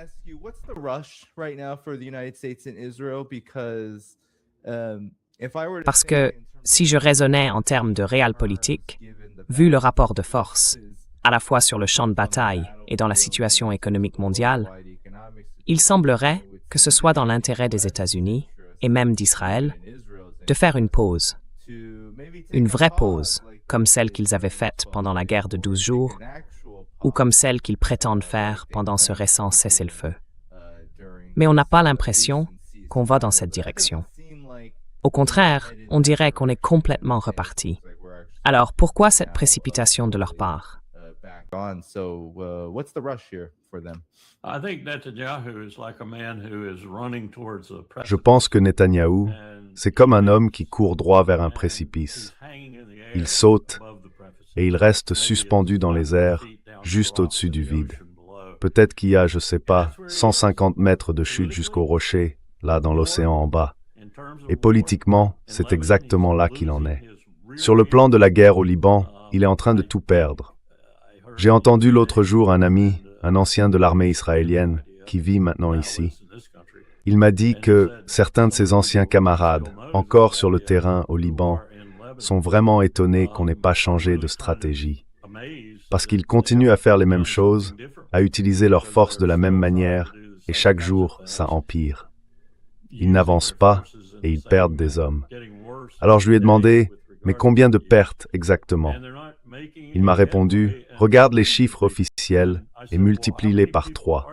Parce que si je raisonnais en termes de réalpolitik, vu le rapport de force, à la fois sur le champ de bataille et dans la situation économique mondiale, il semblerait que ce soit dans l'intérêt des États-Unis et même d'Israël de faire une pause, une vraie pause, comme celle qu'ils avaient faite pendant la guerre de 12 jours, ou comme celle qu'ils prétendent faire pendant ce récent cessez-le-feu. Mais on n'a pas l'impression qu'on va dans cette direction. Au contraire, on dirait qu'on est complètement reparti. Alors, pourquoi cette précipitation de leur part? Je pense que Netanyahou, c'est comme un homme qui court droit vers un précipice. Il saute et il reste suspendu dans les airs, juste au-dessus du vide. Peut-être qu'il y a, je sais pas, 150 mètres de chute jusqu'au rocher, là dans l'océan en bas. Et politiquement, c'est exactement là qu'il en est. Sur le plan de la guerre au Liban, il est en train de tout perdre. J'ai entendu l'autre jour un ami, un ancien de l'armée israélienne, qui vit maintenant ici. Il m'a dit que certains de ses anciens camarades, encore sur le terrain au Liban, sont vraiment étonnés qu'on n'ait pas changé de stratégie. Parce qu'ils continuent à faire les mêmes choses, à utiliser leurs forces de la même manière, et chaque jour, ça empire. Ils n'avancent pas et ils perdent des hommes. Alors je lui ai demandé, mais combien de pertes exactement? Il m'a répondu, regarde les chiffres officiels et multiplie-les par 3.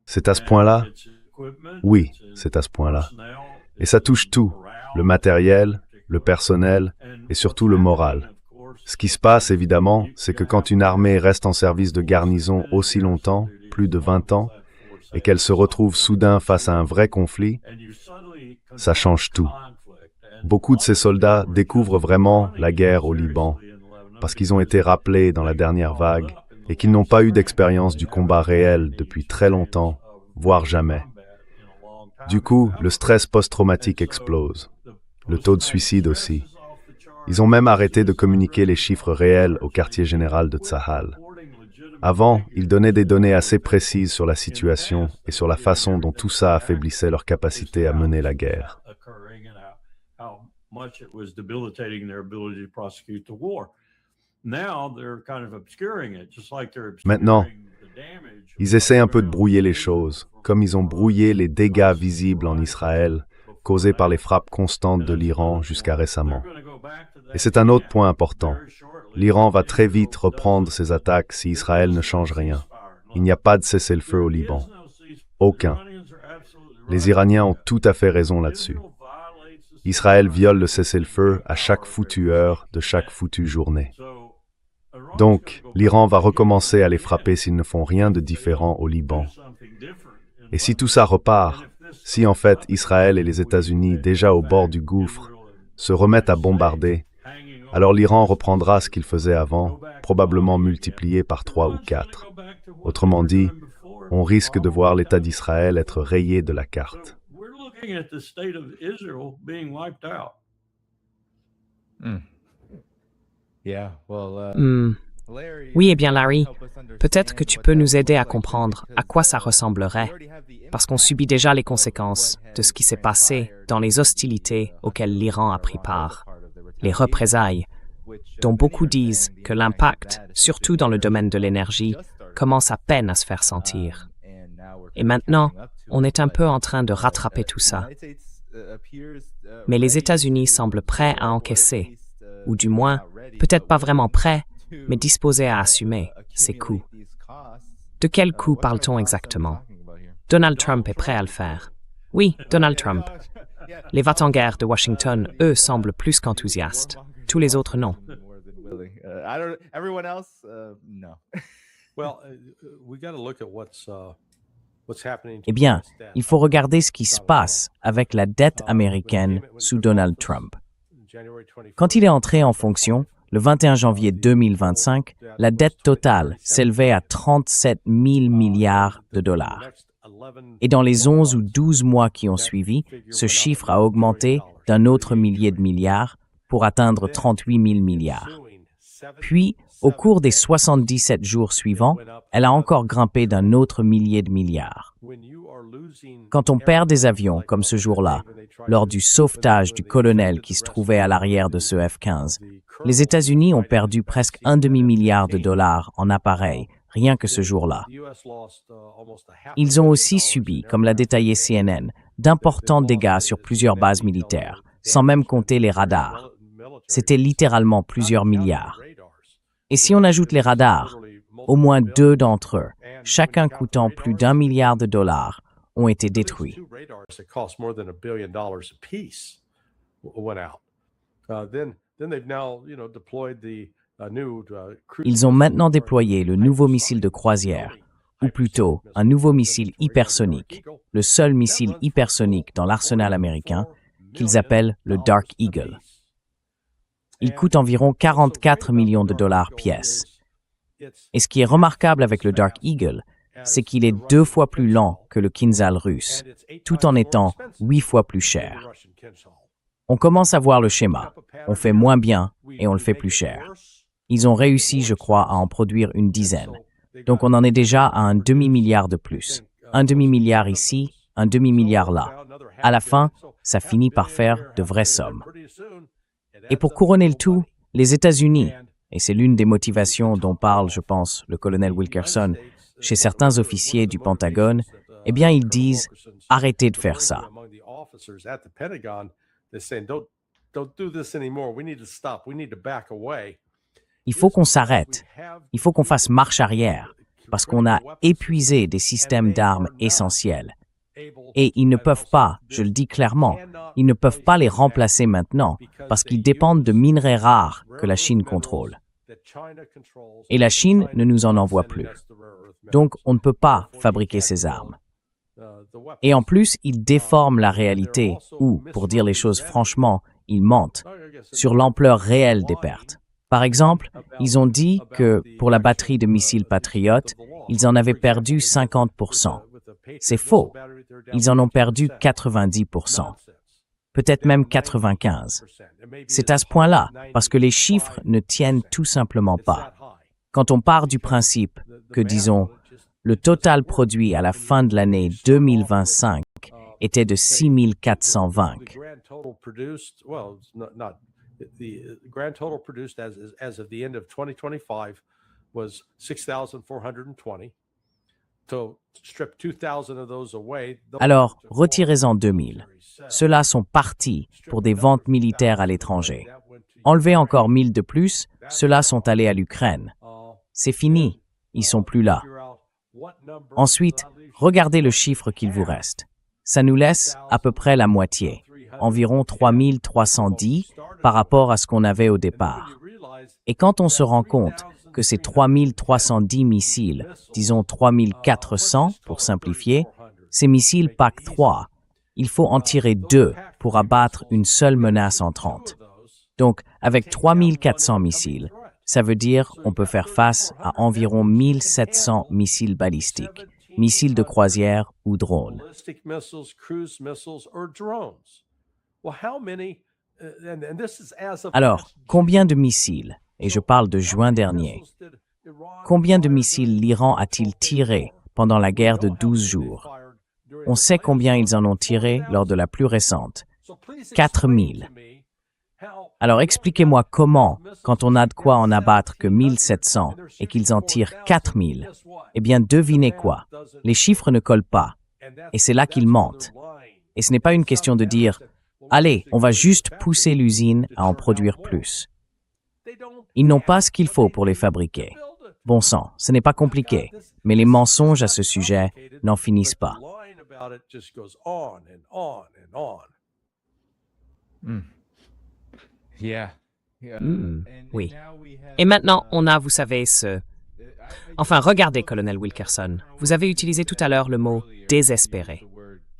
C'est à ce point-là? Oui, c'est à ce point-là. Et ça touche tout, le matériel, le personnel et surtout le moral. Ce qui se passe, évidemment, c'est que quand une armée reste en service de garnison aussi longtemps, plus de 20 ans, et qu'elle se retrouve soudain face à un vrai conflit, ça change tout. Beaucoup de ces soldats découvrent vraiment la guerre au Liban, parce qu'ils ont été rappelés dans la dernière vague et qu'ils n'ont pas eu d'expérience du combat réel depuis très longtemps, voire jamais. Du coup, le stress post-traumatique explose. Le taux de suicide aussi. Ils ont même arrêté de communiquer les chiffres réels au quartier général de Tzahal. Avant, ils donnaient des données assez précises sur la situation et sur la façon dont tout ça affaiblissait leur capacité à mener la guerre. Maintenant, ils essaient un peu de brouiller les choses, comme ils ont brouillé les dégâts visibles en Israël, causés par les frappes constantes de l'Iran jusqu'à récemment. Et c'est un autre point important. L'Iran va très vite reprendre ses attaques si Israël ne change rien. Il n'y a pas de cessez-le-feu au Liban. Aucun. Les Iraniens ont tout à fait raison là-dessus. Israël viole le cessez-le-feu à chaque foutue heure de chaque foutue journée. Donc, l'Iran va recommencer à les frapper s'ils ne font rien de différent au Liban. Et si tout ça repart, si en fait Israël et les États-Unis, déjà au bord du gouffre, se remettent à bombarder, alors l'Iran reprendra ce qu'il faisait avant, probablement multiplié par 3 ou 4. Autrement dit, on risque de voir l'État d'Israël être rayé de la carte. Oui, eh bien Larry, peut-être que tu peux nous aider à comprendre à quoi ça ressemblerait, parce qu'on subit déjà les conséquences de ce qui s'est passé dans les hostilités auxquelles l'Iran a pris part, les représailles, dont beaucoup disent que l'impact, surtout dans le domaine de l'énergie, commence à peine à se faire sentir. Et maintenant, on est un peu en train de rattraper tout ça. Mais les États-Unis semblent prêts à encaisser, ou du moins, peut-être pas vraiment prêts, mais disposés à assumer ces coûts. De quels coûts parle-t-on exactement? Donald Trump est prêt à le faire. Oui, Donald Trump. Les va-t-en-guerre de Washington, eux, semblent plus qu'enthousiastes. Tous les autres, non. Eh bien, il faut regarder ce qui se passe avec la dette américaine sous Donald Trump. Quand il est entré en fonction, le 21 janvier 2025, la dette totale s'élevait à 37 000 milliards de dollars. Et dans les 11 ou 12 mois qui ont suivi, ce chiffre a augmenté d'un autre millier de milliards pour atteindre 38 000 milliards. Puis, au cours des 77 jours suivants, elle a encore grimpé d'un autre millier de milliards. Quand on perd des avions comme ce jour-là, lors du sauvetage du colonel qui se trouvait à l'arrière de ce F-15, les États-Unis ont perdu presque un demi-milliard de dollars en appareils, rien que ce jour-là. Ils ont aussi subi, comme l'a détaillé CNN, d'importants dégâts sur plusieurs bases militaires, sans même compter les radars. C'était littéralement plusieurs milliards. Et si on ajoute les radars, au moins 2 d'entre eux, chacun coûtant plus d'1 milliard de dollars, ont été détruits. Ils ont maintenant déployé le nouveau missile de croisière, ou plutôt un nouveau missile hypersonique, le seul missile hypersonique dans l'arsenal américain, qu'ils appellent le Dark Eagle. Il coûte environ 44 millions de dollars pièce. Et ce qui est remarquable avec le Dark Eagle, c'est qu'il est 2 fois plus lent que le Kinzhal russe, tout en étant 8 fois plus cher. On commence à voir le schéma. On fait moins bien et on le fait plus cher. Ils ont réussi, je crois, à en produire une dizaine. Donc on en est déjà à un demi-milliard de plus. Un demi-milliard ici, un demi-milliard là. À la fin, ça finit par faire de vraies sommes. Et pour couronner le tout, les États-Unis, et c'est l'une des motivations dont parle, je pense, le colonel Wilkerson, chez certains officiers du Pentagone, eh bien, ils disent « Arrêtez de faire ça ». Il faut qu'on s'arrête. Il faut qu'on fasse marche arrière, parce qu'on a épuisé des systèmes d'armes essentiels. Et ils ne peuvent pas, je le dis clairement, ils ne peuvent pas les remplacer maintenant, parce qu'ils dépendent de minerais rares que la Chine contrôle. Et la Chine ne nous en envoie plus. Donc, on ne peut pas fabriquer ces armes. Et en plus, ils déforment la réalité, ou, pour dire les choses franchement, ils mentent sur l'ampleur réelle des pertes. Par exemple, ils ont dit que, pour la batterie de missiles Patriot, ils en avaient perdu 50%. C'est faux. Ils en ont perdu 90%. Peut-être même 95%. C'est à ce point-là, parce que les chiffres ne tiennent tout simplement pas. Quand on part du principe que, disons, le total produit à la fin de l'année 2025 était de 6420. The grand total produced as of the end of 2025 was 6,420. To strip 2,000 of those away. Alors, retirez-en 2000. Ceux-là sont partis pour des ventes militaires à l'étranger. Enlevez encore 1000 de plus, ceux-là sont allés à l'Ukraine. C'est fini, ils sont plus là. Ensuite, regardez le chiffre qu'il vous reste. Ça nous laisse à peu près la moitié, environ 3310 par rapport à ce qu'on avait au départ. Et quand on se rend compte que ces 3310 missiles, disons 3400 pour simplifier, ces missiles PAC-3, il faut en tirer 2 pour abattre une seule menace entrante. Donc, avec 3400 missiles, ça veut dire qu'on peut faire face à environ 1700 missiles balistiques, missiles de croisière ou drones. Alors, combien de missiles, et je parle de juin dernier, combien de missiles l'Iran a-t-il tiré pendant la guerre de 12 jours? On sait combien ils en ont tiré lors de la plus récente, 4000. Alors expliquez-moi comment, quand on a de quoi en abattre que 1700 et qu'ils en tirent 4000, eh bien devinez quoi, les chiffres ne collent pas, et c'est là qu'ils mentent. Et ce n'est pas une question de dire « Allez, on va juste pousser l'usine à en produire plus ». Ils n'ont pas ce qu'il faut pour les fabriquer. Bon sang, ce n'est pas compliqué, mais les mensonges à ce sujet n'en finissent pas. Oui. Et maintenant, on a, vous savez, Enfin, regardez, colonel Wilkerson. Vous avez utilisé tout à l'heure le mot « désespéré ».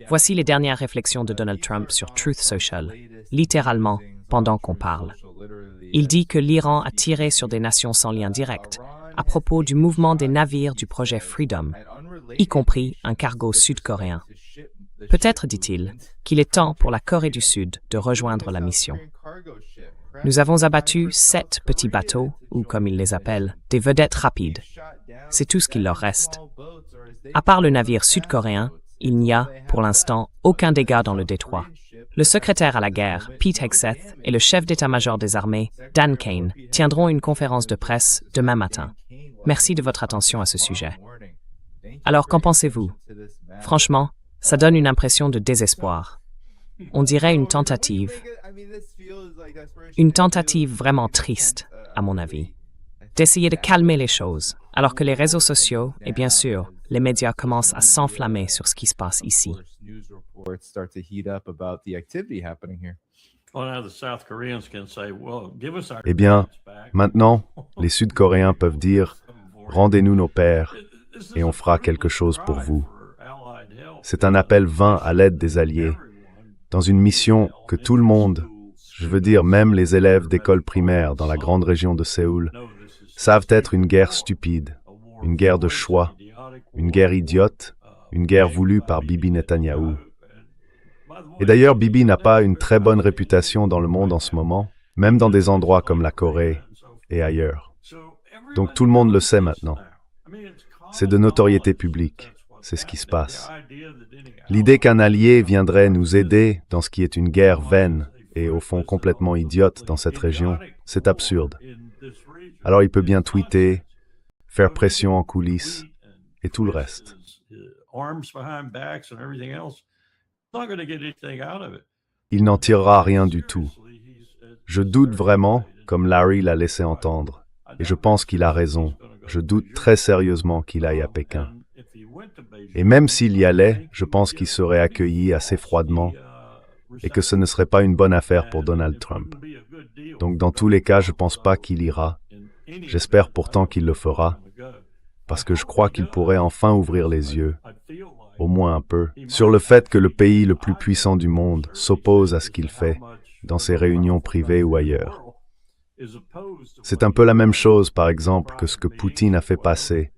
Voici les dernières réflexions de Donald Trump sur Truth Social, littéralement, pendant qu'on parle. Il dit que l'Iran a tiré sur des nations sans lien direct à propos du mouvement des navires du projet Freedom, y compris un cargo sud-coréen. Peut-être, dit-il, qu'il est temps pour la Corée du Sud de rejoindre la mission. Nous avons abattu 7 petits bateaux, ou comme ils les appellent, des vedettes rapides. C'est tout ce qu'il leur reste. À part le navire sud-coréen, il n'y a, pour l'instant, aucun dégât dans le détroit. Le secrétaire à la guerre, Pete Hegseth, et le chef d'état-major des armées, Dan Kane, tiendront une conférence de presse demain matin. Merci de votre attention à ce sujet. Alors, qu'en pensez-vous? Franchement, ça donne une impression de désespoir. On dirait une tentative vraiment triste, à mon avis, d'essayer de calmer les choses, alors que les réseaux sociaux et bien sûr, les médias commencent à s'enflammer sur ce qui se passe ici. Eh bien, maintenant, les Sud-Coréens peuvent dire « Rendez-nous nos pères et on fera quelque chose pour vous ». C'est un appel vain à l'aide des Alliés, dans une mission que tout le monde, je veux dire même les élèves d'école primaire dans la grande région de Séoul, savent être une guerre stupide, une guerre de choix, une guerre idiote, une guerre voulue par Bibi Netanyahou. Et d'ailleurs, Bibi n'a pas une très bonne réputation dans le monde en ce moment, même dans des endroits comme la Corée et ailleurs. Donc tout le monde le sait maintenant. C'est de notoriété publique. C'est ce qui se passe. L'idée qu'un allié viendrait nous aider dans ce qui est une guerre vaine et au fond complètement idiote dans cette région, c'est absurde. Alors il peut bien tweeter, faire pression en coulisses et tout le reste. Il n'en tirera rien du tout. Je doute vraiment, comme Larry l'a laissé entendre, et je pense qu'il a raison. Je doute très sérieusement qu'il aille à Pékin. Et même s'il y allait, je pense qu'il serait accueilli assez froidement et que ce ne serait pas une bonne affaire pour Donald Trump. Donc dans tous les cas, je ne pense pas qu'il ira. J'espère pourtant qu'il le fera, parce que je crois qu'il pourrait enfin ouvrir les yeux, au moins un peu, sur le fait que le pays le plus puissant du monde s'oppose à ce qu'il fait dans ses réunions privées ou ailleurs. C'est un peu la même chose, par exemple, que ce que Poutine a fait passer,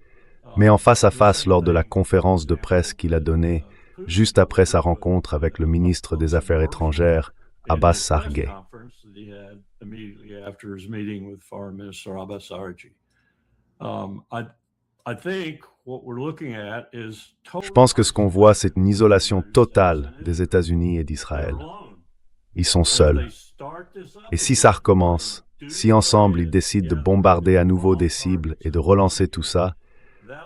mais en face à face lors de la conférence de presse qu'il a donnée juste après sa rencontre avec le ministre des Affaires étrangères, Abbas Sargé. Je pense que ce qu'on voit, c'est une isolation totale des États-Unis et d'Israël. Ils sont seuls. Et si ça recommence, si ensemble ils décident de bombarder à nouveau des cibles et de relancer tout ça,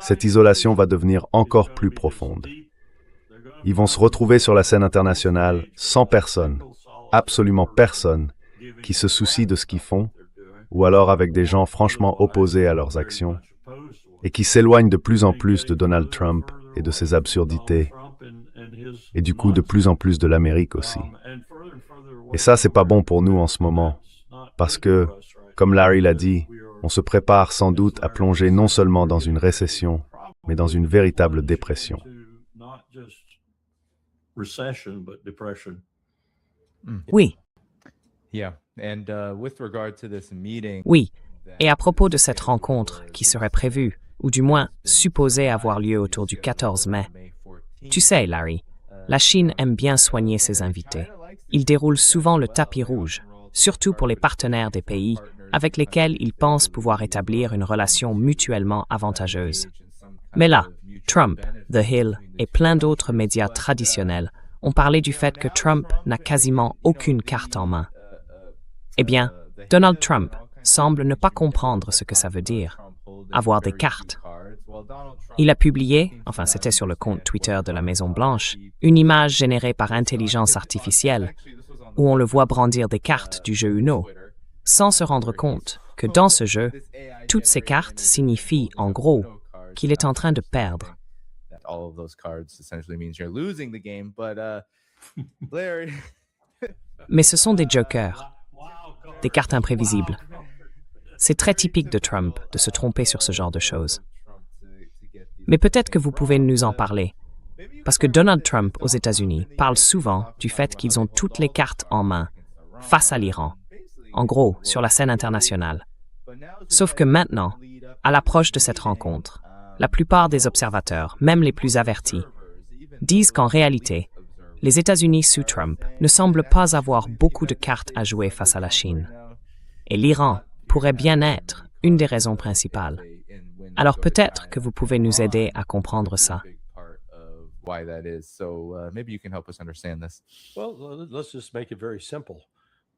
cette isolation va devenir encore plus profonde. Ils vont se retrouver sur la scène internationale sans personne, absolument personne, qui se soucie de ce qu'ils font, ou alors avec des gens franchement opposés à leurs actions, et qui s'éloignent de plus en plus de Donald Trump et de ses absurdités, et du coup de plus en plus de l'Amérique aussi. Et ça, c'est pas bon pour nous en ce moment, parce que, comme Larry l'a dit, on se prépare sans doute à plonger non seulement dans une récession, mais dans une véritable dépression. Oui. Oui. Et à propos de cette rencontre qui serait prévue, ou du moins supposée avoir lieu autour du 14 mai, tu sais, Larry, la Chine aime bien soigner ses invités. Il déroule souvent le tapis rouge, surtout pour les partenaires des pays avec lesquels ils pensent pouvoir établir une relation mutuellement avantageuse. Mais là, Trump, The Hill et plein d'autres médias traditionnels ont parlé du fait que Trump n'a quasiment aucune carte en main. Eh bien, Donald Trump semble ne pas comprendre ce que ça veut dire, avoir des cartes. Il a publié, enfin c'était sur le compte Twitter de la Maison-Blanche, une image générée par intelligence artificielle où on le voit brandir des cartes du jeu Uno, sans se rendre compte que dans ce jeu, toutes ces cartes signifient en gros qu'il est en train de perdre. Mais ce sont des jokers, des cartes imprévisibles. C'est très typique de Trump de se tromper sur ce genre de choses. Mais peut-être que vous pouvez nous en parler, parce que Donald Trump aux États-Unis parle souvent du fait qu'ils ont toutes les cartes en main face à l'Iran, en gros, sur la scène internationale. Sauf que maintenant, à l'approche de cette rencontre, la plupart des observateurs, même les plus avertis, disent qu'en réalité, les États-Unis sous Trump ne semblent pas avoir beaucoup de cartes à jouer face à la Chine. Et l'Iran pourrait bien être une des raisons principales. Alors peut-être que vous pouvez nous aider à comprendre ça.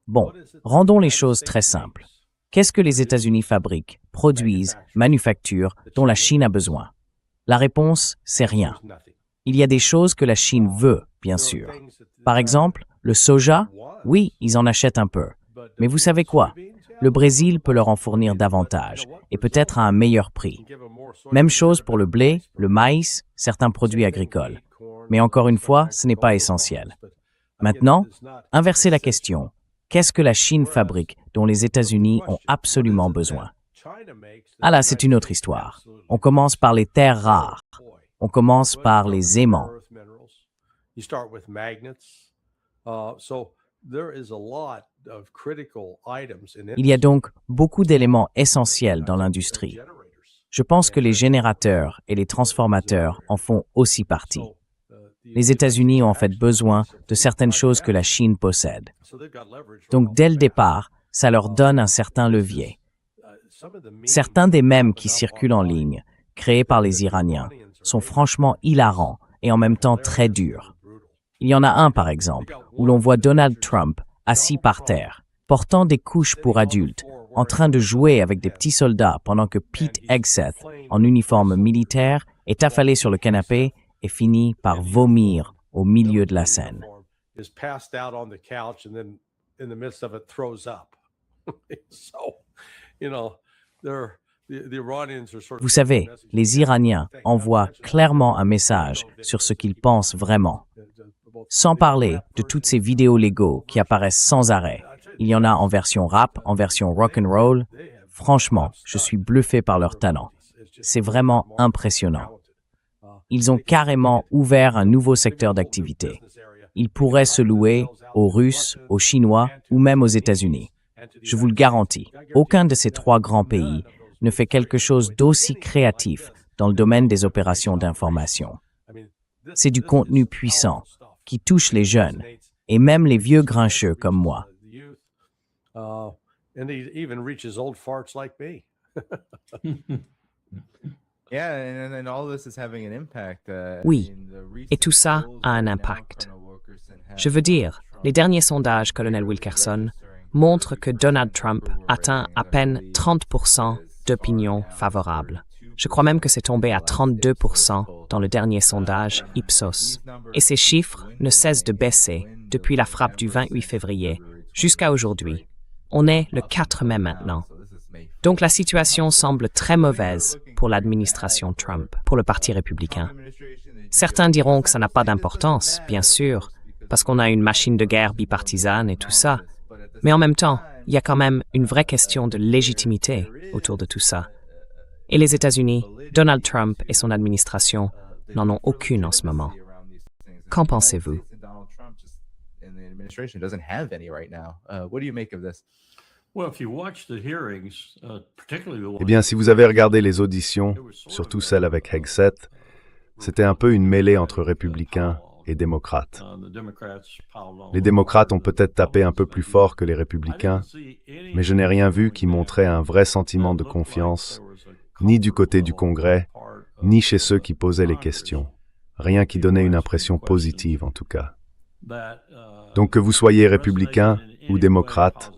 Bon, rendons les choses très simples. Qu'est-ce que les États-Unis fabriquent, produisent, manufacturent, dont la Chine a besoin? La réponse, c'est rien. Il y a des choses que la Chine veut, bien sûr. Par exemple, le soja, oui, ils en achètent un peu. Mais vous savez quoi? Le Brésil peut leur en fournir davantage, et peut-être à un meilleur prix. Même chose pour le blé, le maïs, certains produits agricoles. Mais encore une fois, ce n'est pas essentiel. Maintenant, inversez la question. Qu'est-ce que la Chine fabrique dont les États-Unis ont absolument besoin? Ah là, c'est une autre histoire. On commence par les terres rares. On commence par les aimants. Il y a donc beaucoup d'éléments essentiels dans l'industrie. Je pense que les générateurs et les transformateurs en font aussi partie. Les États-Unis ont en fait besoin de certaines choses que la Chine possède. Donc dès le départ, ça leur donne un certain levier. Certains des mèmes qui circulent en ligne, créés par les Iraniens, sont franchement hilarants et en même temps très durs. Il y en a un, par exemple, où l'on voit Donald Trump assis par terre, portant des couches pour adultes, en train de jouer avec des petits soldats pendant que Pete Hegseth, en uniforme militaire, est affalé sur le canapé et finit par vomir au milieu de la scène. Vous savez, les Iraniens envoient clairement un message sur ce qu'ils pensent vraiment. Sans parler de toutes ces vidéos Lego qui apparaissent sans arrêt. Il y en a en version rap, en version rock'n'roll. Franchement, je suis bluffé par leur talent. C'est vraiment impressionnant. Ils ont carrément ouvert un nouveau secteur d'activité. Ils pourraient se louer aux Russes, aux Chinois ou même aux États-Unis. Je vous le garantis, aucun de ces trois grands pays ne fait quelque chose d'aussi créatif dans le domaine des opérations d'information. C'est du contenu puissant qui touche les jeunes et même les vieux grincheux comme moi. Oui, et tout ça a un impact. Je veux dire, les derniers sondages, colonel Wilkerson, montrent que Donald Trump atteint à peine 30% d'opinion favorable. Je crois même que c'est tombé à 32% dans le dernier sondage Ipsos. Et ces chiffres ne cessent de baisser depuis la frappe du 28 février jusqu'à aujourd'hui. On est le 4 mai maintenant. Donc la situation semble très mauvaise pour l'administration Trump, pour le Parti républicain. Certains diront que ça n'a pas d'importance, bien sûr, parce qu'on a une machine de guerre bipartisane et tout ça. Mais en même temps, il y a quand même une vraie question de légitimité autour de tout ça. Et les États-Unis, Donald Trump et son administration n'en ont aucune en ce moment. Qu'en pensez-vous? Eh bien, si vous avez regardé les auditions, surtout celle avec Hegseth, c'était un peu une mêlée entre républicains et démocrates. Les démocrates ont peut-être tapé un peu plus fort que les républicains, mais je n'ai rien vu qui montrait un vrai sentiment de confiance, ni du côté du Congrès, ni chez ceux qui posaient les questions. Rien qui donnait une impression positive, en tout cas. Donc que vous soyez républicain ou démocrate,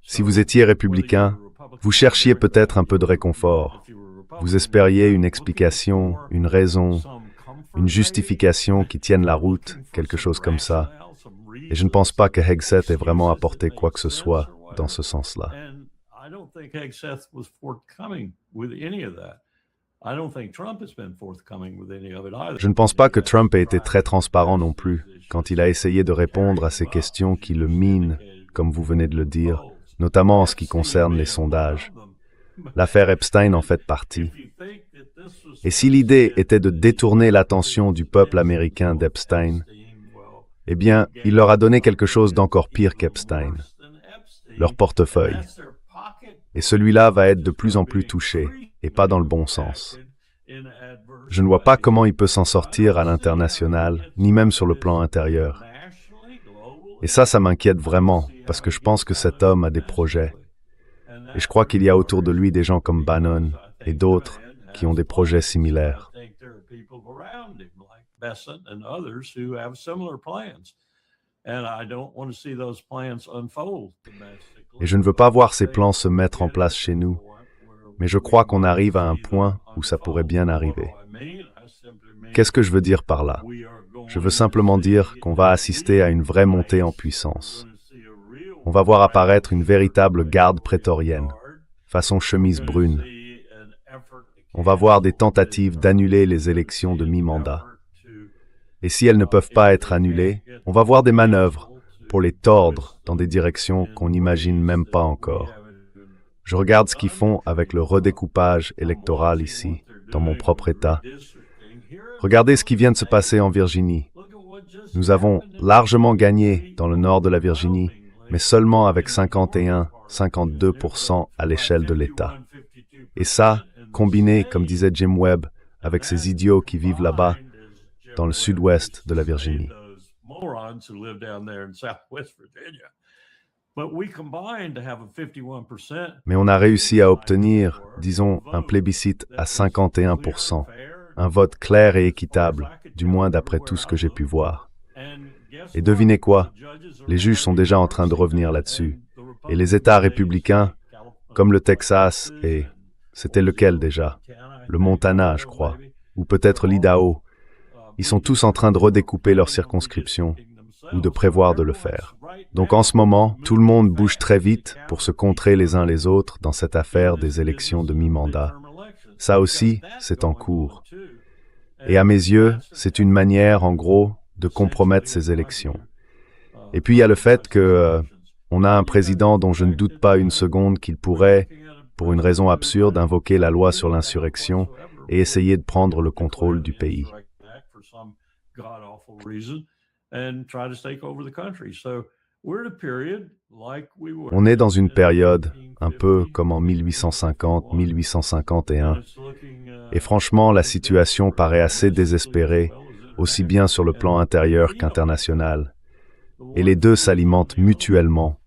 si vous étiez républicain, vous cherchiez peut-être un peu de réconfort. Vous espériez une explication, une raison, une justification qui tienne la route, quelque chose comme ça. Et je ne pense pas que Hegseth ait vraiment apporté quoi que ce soit dans ce sens-là. Je ne pense pas que Trump ait été très transparent non plus quand il a essayé de répondre à ces questions qui le minent, comme vous venez de le dire, notamment en ce qui concerne les sondages. L'affaire Epstein en fait partie. Et si l'idée était de détourner l'attention du peuple américain d'Epstein, eh bien, il leur a donné quelque chose d'encore pire qu'Epstein, leur portefeuille. Et celui-là va être de plus en plus touché, et pas dans le bon sens. Je ne vois pas comment il peut s'en sortir à l'international, ni même sur le plan intérieur. Et ça m'inquiète vraiment, parce que je pense que cet homme a des projets. Et je crois qu'il y a autour de lui des gens comme Bannon et d'autres qui ont des projets similaires. Et je ne veux pas voir ces plans se mettre en place chez nous, mais je crois qu'on arrive à un point où ça pourrait bien arriver. Qu'est-ce que je veux dire par là? Je veux simplement dire qu'on va assister à une vraie montée en puissance. On va voir apparaître une véritable garde prétorienne, façon chemise brune. On va voir des tentatives d'annuler les élections de mi-mandat. Et si elles ne peuvent pas être annulées, on va voir des manœuvres pour les tordre dans des directions qu'on n'imagine même pas encore. Je regarde ce qu'ils font avec le redécoupage électoral ici, dans mon propre État. Regardez ce qui vient de se passer en Virginie. Nous avons largement gagné dans le nord de la Virginie, mais seulement avec 51-52% à l'échelle de l'État. Et ça, combiné, comme disait Jim Webb, avec ces idiots qui vivent là-bas, dans le sud-ouest de la Virginie. Mais on a réussi à obtenir, disons, un plébiscite à 51%, un vote clair et équitable, du moins d'après tout ce que j'ai pu voir. Et devinez quoi? Les juges sont déjà en train de revenir là-dessus. Et les États républicains, comme le Texas et... c'était lequel déjà? Le Montana, je crois. Ou peut-être l'Idaho. Ils sont tous en train de redécouper leur circonscription, ou de prévoir de le faire. Donc en ce moment, tout le monde bouge très vite pour se contrer les uns les autres dans cette affaire des élections de mi-mandat. Ça aussi, c'est en cours. Et à mes yeux, c'est une manière, en gros, de compromettre ces élections. Et puis il y a le fait que on a un président dont je ne doute pas une seconde qu'il pourrait, pour une raison absurde, invoquer la loi sur l'insurrection et essayer de prendre le contrôle du pays. On est dans une période, un peu comme en 1850, 1851, et franchement, la situation paraît assez désespérée, aussi bien sur le plan intérieur qu'international. Et les deux s'alimentent mutuellement.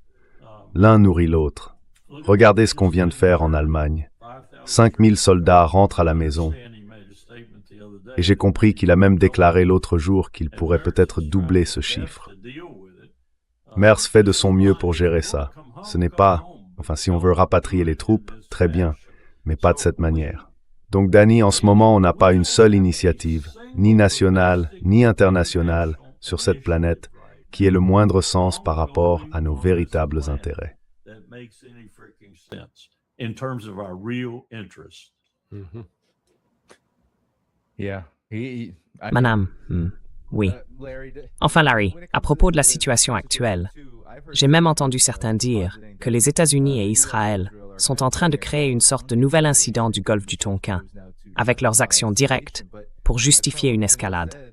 L'un nourrit l'autre. Regardez ce qu'on vient de faire en Allemagne. 5000 soldats rentrent à la maison. Et j'ai compris qu'il a même déclaré l'autre jour qu'il pourrait peut-être doubler ce chiffre. Merz fait de son mieux pour gérer ça. Ce n'est pas, enfin si on veut rapatrier les troupes, très bien, mais pas de cette manière. Donc Danny, en ce moment, on n'a pas une seule initiative, ni nationale, ni internationale, sur cette planète, qui ait le moindre sens par rapport à nos véritables intérêts. Madame, oui. Enfin, Larry, à propos de la situation actuelle, j'ai même entendu certains dire que les États-Unis et Israël sont en train de créer une sorte de nouvel incident du golfe du Tonkin, avec leurs actions directes, pour justifier une escalade.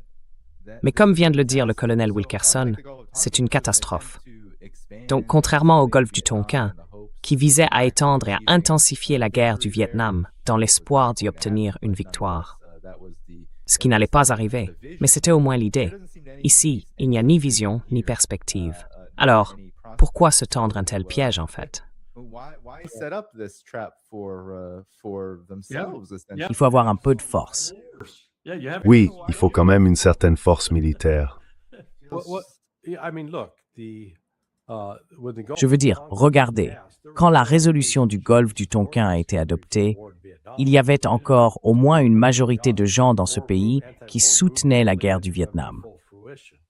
Mais comme vient de le dire le colonel Wilkerson, c'est une catastrophe. Donc, contrairement au golfe du Tonkin, qui visait à étendre et à intensifier la guerre du Vietnam dans l'espoir d'y obtenir une victoire. Ce qui n'allait pas arriver, mais c'était au moins l'idée. Ici, il n'y a ni vision, ni perspective. Alors, pourquoi se tendre un tel piège, en fait? Il faut avoir un peu de force. Oui, il faut quand même une certaine force militaire. Je veux dire, regardez, quand la résolution du golfe du Tonkin a été adoptée, il y avait encore au moins une majorité de gens dans ce pays qui soutenaient la guerre du Vietnam.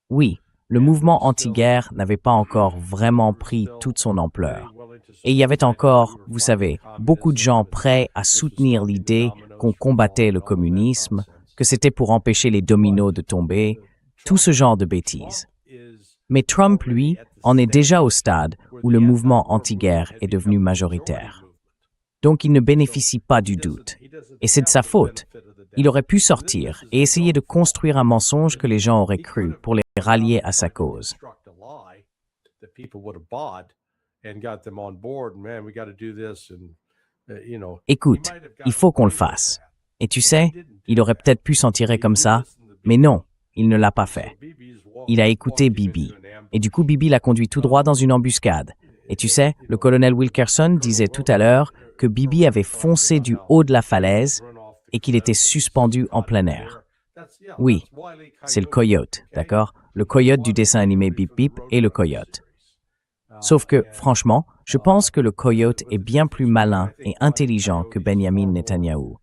Oui, le mouvement anti-guerre n'avait pas encore vraiment pris toute son ampleur. Et il y avait encore, vous savez, beaucoup de gens prêts à soutenir l'idée qu'on combattait le communisme, que c'était pour empêcher les dominos de tomber, tout ce genre de bêtises. Mais Trump, lui, en est déjà au stade où le mouvement anti-guerre est devenu majoritaire. Donc il ne bénéficie pas du doute. Et c'est de sa faute. Il aurait pu sortir et essayer de construire un mensonge que les gens auraient cru pour les rallier à sa cause. Écoute, il faut qu'on le fasse. Et tu sais, il aurait peut-être pu s'en tirer comme ça, mais non, il ne l'a pas fait. Il a écouté Bibi. Et du coup, Bibi l'a conduit tout droit dans une embuscade. Et tu sais, le colonel Wilkerson disait tout à l'heure que Bibi avait foncé du haut de la falaise et qu'il était suspendu en plein air. Oui, c'est le coyote, d'accord? Le coyote du dessin animé Bip Bip et le coyote. Sauf que, franchement, je pense que le coyote est bien plus malin et intelligent que Benjamin Netanyahou.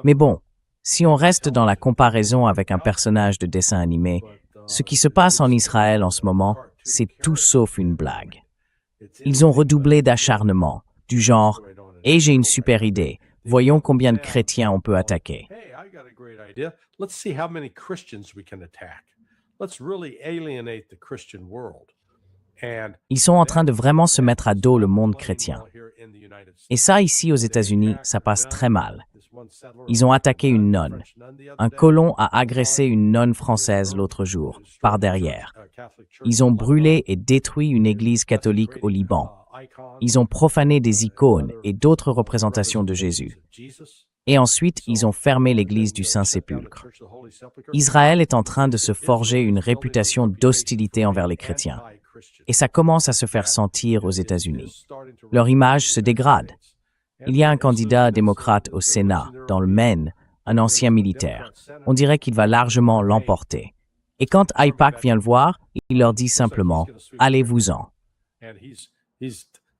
Mais bon, si on reste dans la comparaison avec un personnage de dessin animé, ce qui se passe en Israël en ce moment, c'est tout sauf une blague. Ils ont redoublé d'acharnement, du genre « Et j'ai une super idée, voyons combien de chrétiens on peut attaquer. » Ils sont en train de vraiment se mettre à dos le monde chrétien. Et ça, ici aux États-Unis, ça passe très mal. Ils ont attaqué une nonne. Un colon a agressé une nonne française l'autre jour, par derrière. Ils ont brûlé et détruit une église catholique au Liban. Ils ont profané des icônes et d'autres représentations de Jésus. Et ensuite, ils ont fermé l'église du Saint-Sépulcre. Israël est en train de se forger une réputation d'hostilité envers les chrétiens. Et ça commence à se faire sentir aux États-Unis. Leur image se dégrade. Il y a un candidat démocrate au Sénat, dans le Maine, un ancien militaire. On dirait qu'il va largement l'emporter. Et quand AIPAC vient le voir, il leur dit simplement « Allez-vous-en ».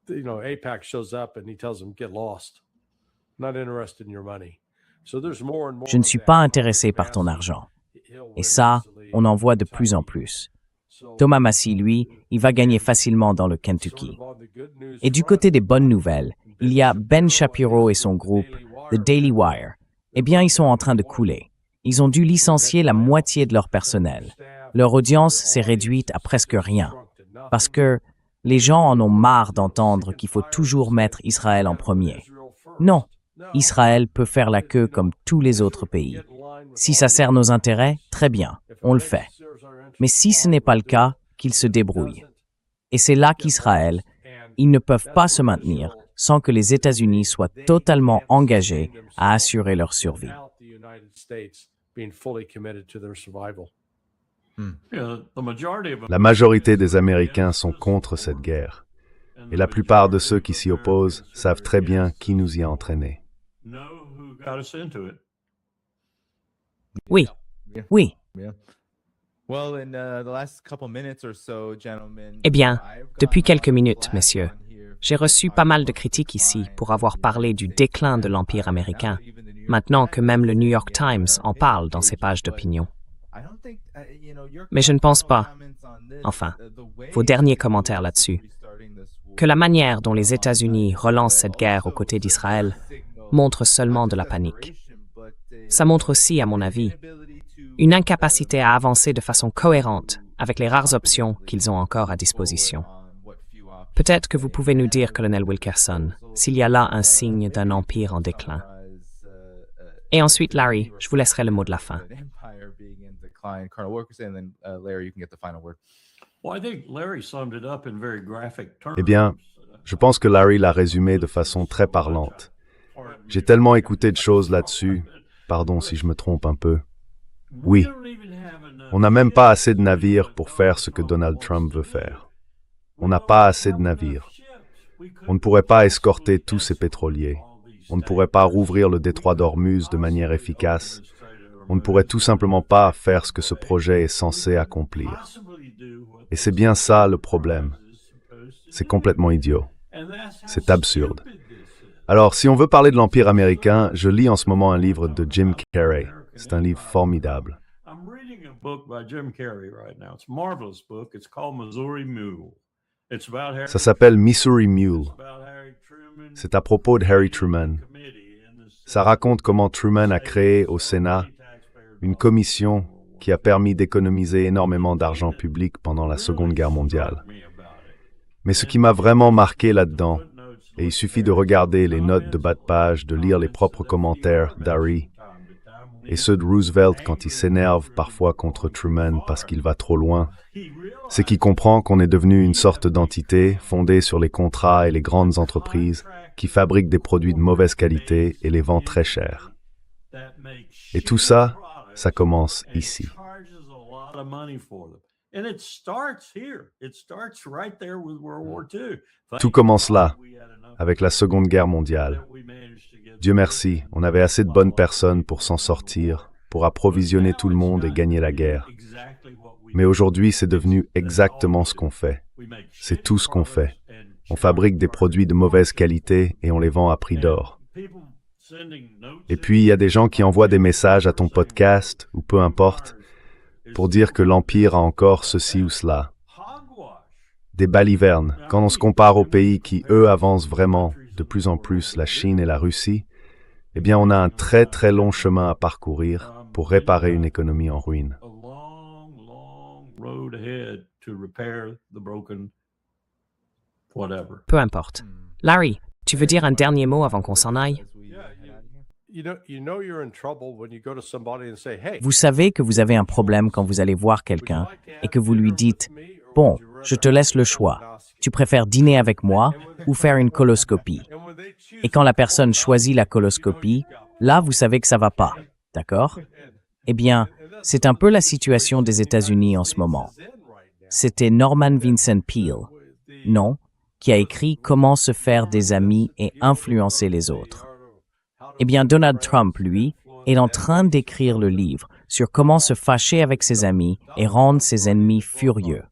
AIPAC shows up and he tells them get lost. Not interested in your money. So there's more and more. Je ne suis pas intéressé par ton argent. Et ça, on en voit de plus en plus. Thomas Massie, lui, il va gagner facilement dans le Kentucky. Et du côté des bonnes nouvelles, il y a Ben Shapiro et son groupe, The Daily Wire. Eh bien, ils sont en train de couler. Ils ont dû licencier la moitié de leur personnel. Leur audience s'est réduite à presque rien. Parce que les gens en ont marre d'entendre qu'il faut toujours mettre Israël en premier. Non, Israël peut faire la queue comme tous les autres pays. Si ça sert nos intérêts, très bien, on le fait. Mais si ce n'est pas le cas, qu'ils se débrouillent. Et c'est là qu'Israël, ils ne peuvent pas se maintenir sans que les États-Unis soient totalement engagés à assurer leur survie. La majorité des Américains sont contre cette guerre. Et la plupart de ceux qui s'y opposent savent très bien qui nous y a entraînés. Oui, oui. Eh bien, depuis quelques minutes, messieurs, j'ai reçu pas mal de critiques ici pour avoir parlé du déclin de l'Empire américain, maintenant que même le New York Times en parle dans ses pages d'opinion. Mais je ne pense pas, enfin, vos derniers commentaires là-dessus, que la manière dont les États-Unis relancent cette guerre aux côtés d'Israël montre seulement de la panique. Ça montre aussi, à mon avis, une incapacité à avancer de façon cohérente avec les rares options qu'ils ont encore à disposition. Peut-être que vous pouvez nous dire, colonel Wilkerson, s'il y a là un signe d'un empire en déclin. Et ensuite, Larry, je vous laisserai le mot de la fin. Eh bien, je pense que Larry l'a résumé de façon très parlante. J'ai tellement écouté de choses là-dessus, pardon si je me trompe un peu. Oui, on n'a même pas assez de navires pour faire ce que Donald Trump veut faire. On n'a pas assez de navires. On ne pourrait pas escorter tous ces pétroliers. On ne pourrait pas rouvrir le détroit d'Ormuz de manière efficace. On ne pourrait tout simplement pas faire ce que ce projet est censé accomplir. Et c'est bien ça le problème. C'est complètement idiot. C'est absurde. Alors, si on veut parler de l'Empire américain, je lis en ce moment un livre de Jim Carrey. C'est un livre formidable. Ça s'appelle Missouri Mule. C'est à propos de Harry Truman. Ça raconte comment Truman a créé au Sénat une commission qui a permis d'économiser énormément d'argent public pendant la Seconde Guerre mondiale. Mais ce qui m'a vraiment marqué là-dedans, et il suffit de regarder les notes de bas de page, de lire les propres commentaires d'Harry et ceux de Roosevelt quand il s'énerve parfois contre Truman parce qu'il va trop loin, c'est qu'il comprend qu'on est devenu une sorte d'entité fondée sur les contrats et les grandes entreprises qui fabriquent des produits de mauvaise qualité et les vendent très cher. Et tout ça, ça commence ici. Tout commence là, avec la Seconde Guerre mondiale. Dieu merci, on avait assez de bonnes personnes pour s'en sortir, pour approvisionner tout le monde et gagner la guerre. Mais aujourd'hui, c'est devenu exactement ce qu'on fait. C'est tout ce qu'on fait. On fabrique des produits de mauvaise qualité et on les vend à prix d'or. Et puis, il y a des gens qui envoient des messages à ton podcast, ou peu importe, pour dire que l'Empire a encore ceci ou cela. Des balivernes, quand on se compare aux pays qui, eux, avancent vraiment, de plus en plus, la Chine et la Russie, eh bien, on a un très très long chemin à parcourir pour réparer une économie en ruine. Peu importe. Larry, tu veux dire un dernier mot avant qu'on s'en aille? Vous savez que vous avez un problème quand vous allez voir quelqu'un et que vous lui dites « Bon, je te laisse le choix. Tu préfères dîner avec moi ou faire une coloscopie ?» Et quand la personne choisit la coloscopie, Là, vous savez que ça va pas, d'accord? Eh bien, c'est un peu la situation des États-Unis en ce moment. C'était Norman Vincent Peale, non, qui a écrit Comment se faire des amis et influencer les autres. Eh bien, Donald Trump, lui, est en train d'écrire le livre sur comment se fâcher avec ses amis et rendre ses ennemis furieux.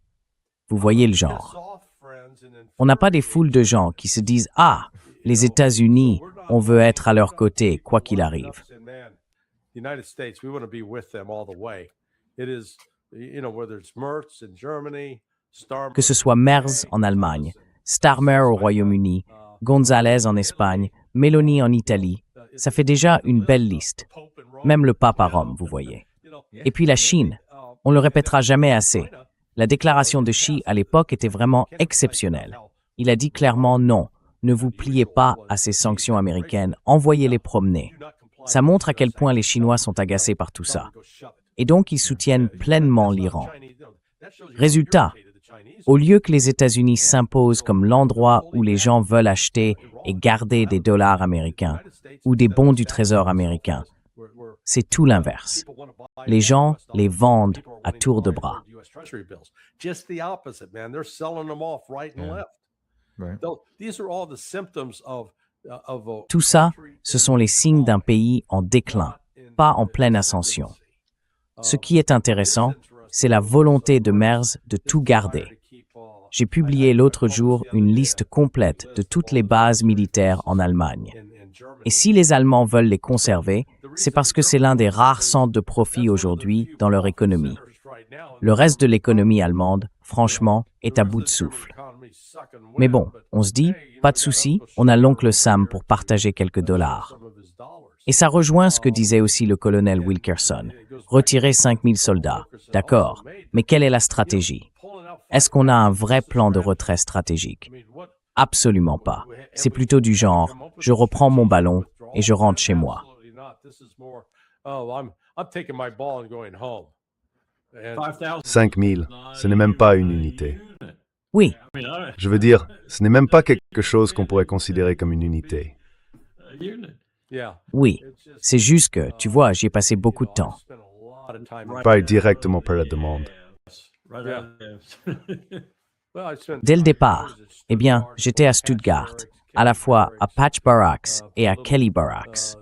Vous voyez le genre. On n'a pas des foules de gens qui se disent « Ah, les États-Unis, on veut être à leur côté, quoi qu'il arrive. » Que ce soit Merz en Allemagne, Starmer au Royaume-Uni, González en Espagne, Meloni en Italie, ça fait déjà une belle liste. Même le pape à Rome, vous voyez. Et puis la Chine, on le répétera jamais assez. La déclaration de Xi à l'époque était vraiment exceptionnelle. Il a dit clairement non, ne vous pliez pas à ces sanctions américaines, envoyez-les promener. Ça montre à quel point les Chinois sont agacés par tout ça. Et donc ils soutiennent pleinement l'Iran. Résultat, au lieu que les États-Unis s'imposent comme l'endroit où les gens veulent acheter et garder des dollars américains ou des bons du trésor américain, c'est tout l'inverse. Les gens les vendent à tour de bras. Tout ça, ce sont les signes d'un pays en déclin, pas en pleine ascension. Ce qui est intéressant, c'est la volonté de Merz de tout garder. J'ai publié l'autre jour une liste complète de toutes les bases militaires en Allemagne. Et si les Allemands veulent les conserver, c'est parce que c'est l'un des rares centres de profit aujourd'hui dans leur économie. Le reste de l'économie allemande, franchement, est à bout de souffle. Mais bon, on se dit, pas de souci, on a l'oncle Sam pour partager quelques dollars. Et ça rejoint ce que disait aussi le colonel Wilkerson. Retirer 5000 soldats, d'accord, mais quelle est la stratégie? Est-ce qu'on a un vrai plan de retrait stratégique? Absolument pas. C'est plutôt du genre, je reprends mon ballon et je rentre chez moi. 5000, ce n'est même pas une unité. Oui, Je veux dire, ce n'est même pas quelque chose qu'on pourrait considérer comme une unité. oui. C'est juste que, tu vois, j'y ai passé beaucoup de temps. Pas directement par la demande. Dès le départ, eh bien, j'étais à Stuttgart, à la fois à Patch Barracks et à Kelly Barracks.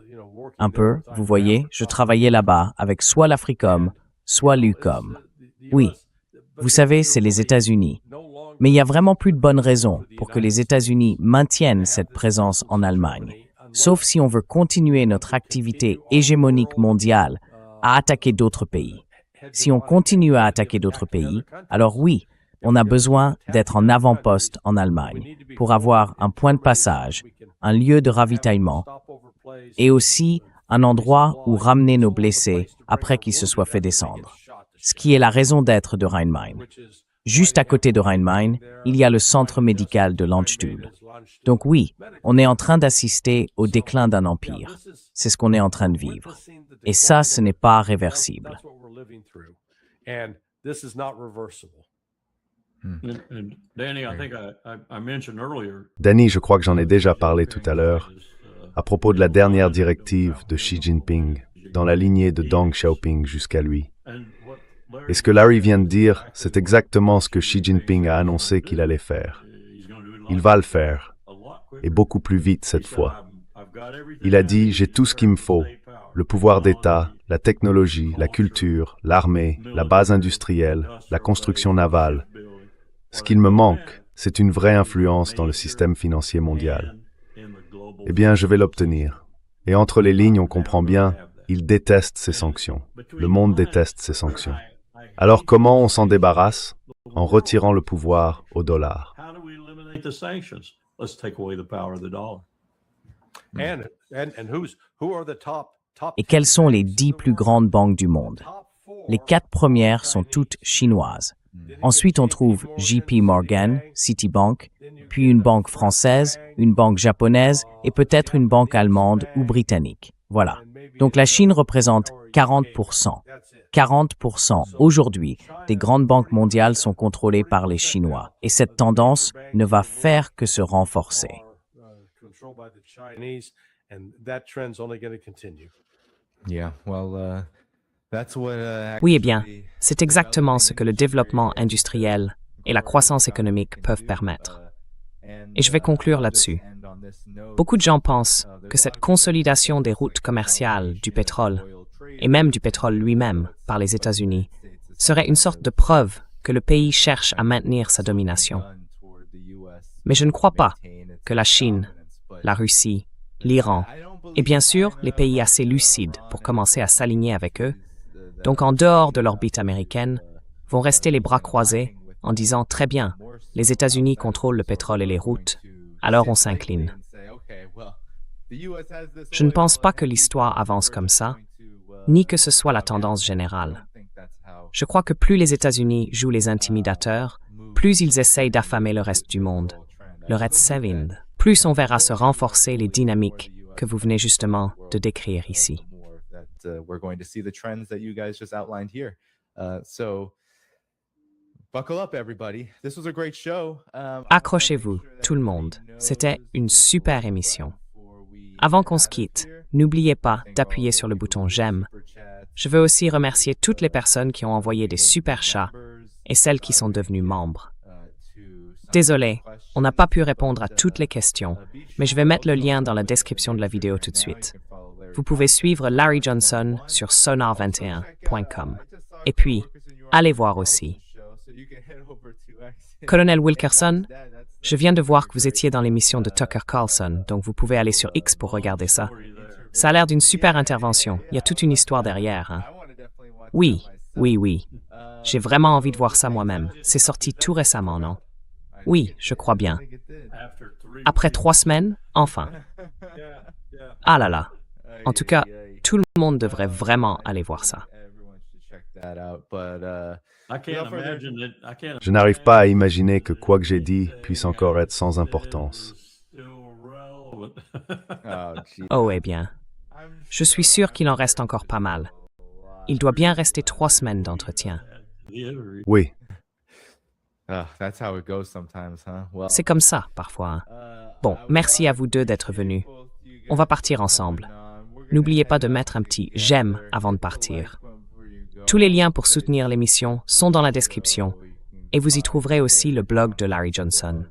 Un peu, vous voyez, je travaillais là-bas avec soit l'Africom, soit l'UCOM. Oui, vous savez, c'est les États-Unis. Mais il n'y a vraiment plus de bonnes raisons pour que les États-Unis maintiennent cette présence en Allemagne, sauf si on veut continuer notre activité hégémonique mondiale à attaquer d'autres pays. Si on continue à attaquer d'autres pays, alors oui, on a besoin d'être en avant-poste en Allemagne pour avoir un point de passage, un lieu de ravitaillement et aussi un endroit où ramener nos blessés après qu'ils se soient fait descendre. Ce qui est la raison d'être de Rhein-Main. Juste à côté de Rhein-Main, il y a le centre médical de Landstuhl. Donc oui, on est en train d'assister au déclin d'un empire. C'est ce qu'on est en train de vivre. Et ça, ce n'est pas réversible. Danny, je crois que j'en ai déjà parlé tout à l'heure, à propos de la dernière directive de Xi Jinping, dans la lignée de Deng Xiaoping jusqu'à lui. Et ce que Larry vient de dire, c'est exactement ce que Xi Jinping a annoncé qu'il allait faire. Il va le faire, et beaucoup plus vite cette fois. Il a dit « J'ai tout ce qu'il me faut, le pouvoir d'État, la technologie, la culture, l'armée, la base industrielle, la construction navale. Ce qu'il me manque, c'est une vraie influence dans le système financier mondial. Eh bien, je vais l'obtenir. Et entre les lignes, on comprend bien, il déteste ces sanctions. Le monde déteste ces sanctions. Alors comment on s'en débarrasse? En retirant le pouvoir au dollar. Et quelles sont les 10 plus grandes banques du monde? Les 4 premières sont toutes chinoises. Ensuite, on trouve JP Morgan, Citibank, puis une banque française, une banque japonaise et peut-être une banque allemande ou britannique. Voilà. Donc la Chine représente 40%. 40% aujourd'hui des grandes banques mondiales sont contrôlées par les Chinois. Et cette tendance ne va faire que se renforcer. and that trend's only going to continue. Yeah, well, that's what. Oui, eh bien, c'est exactement ce que le développement industriel et la croissance économique peuvent permettre. Et je vais conclure là-dessus. Beaucoup de gens pensent que cette consolidation des routes commerciales du pétrole, et même du pétrole lui-même par les États-Unis, serait une sorte de preuve que le pays cherche à maintenir sa domination. Mais je ne crois pas que la Chine, la Russie, l'Iran, et bien sûr les pays assez lucides pour commencer à s'aligner avec eux, donc en dehors de l'orbite américaine, vont rester les bras croisés en disant « Très bien, les États-Unis contrôlent le pétrole et les routes, alors on s'incline ». Je ne pense pas que l'histoire avance comme ça, ni que ce soit la tendance générale. Je crois que plus les États-Unis jouent les intimidateurs, plus ils essayent d'affamer le reste du monde, le Red Seven, plus on verra se renforcer les dynamiques que vous venez justement de décrire ici. We're going to see the trends that you guys just outlined here. So buckle up, everybody. This was a great show. Accrochez-vous, tout le monde. C'était une super émission. Avant qu'on se quitte, n'oubliez pas d'appuyer sur le bouton « J'aime ». Je veux aussi remercier toutes les personnes qui ont envoyé des super chats et celles qui sont devenues membres. Désolé, on n'a pas pu répondre à toutes les questions, mais je vais mettre le lien dans la description de la vidéo tout de suite. Vous pouvez suivre Larry Johnson sur sonar21.com. Et puis, allez voir aussi. Colonel Wilkerson, je viens de voir que vous étiez dans l'émission de Tucker Carlson, donc vous pouvez aller sur X pour regarder ça. Ça a l'air d'une super intervention. Il y a toute une histoire derrière. Hein? Oui. J'ai vraiment envie de voir ça moi-même. C'est sorti tout récemment, non? Oui, je crois bien. Après 3 semaines, enfin. Ah là là. En tout cas, tout le monde devrait vraiment aller voir ça. Je n'arrive pas à imaginer que quoi que j'ai dit puisse encore être sans importance. Oh, eh bien. Je suis sûr qu'il en reste encore pas mal. Il doit bien rester 3 semaines d'entretien. Oui, C'est comme ça, parfois. Hein. Bon, merci à vous deux d'être venus. On va partir ensemble. N'oubliez pas de mettre un petit « j'aime » avant de partir. Tous les liens pour soutenir l'émission sont dans la description et vous y trouverez aussi le blog de Larry Johnson.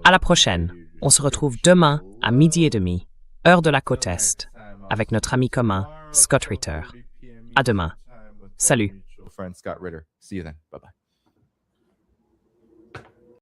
À la prochaine. On se retrouve demain à 12h30, heure de la côte Est, avec notre ami commun, Scott Ritter. À demain. Salut. Friend Scott Ritter. See you then. Bye-bye.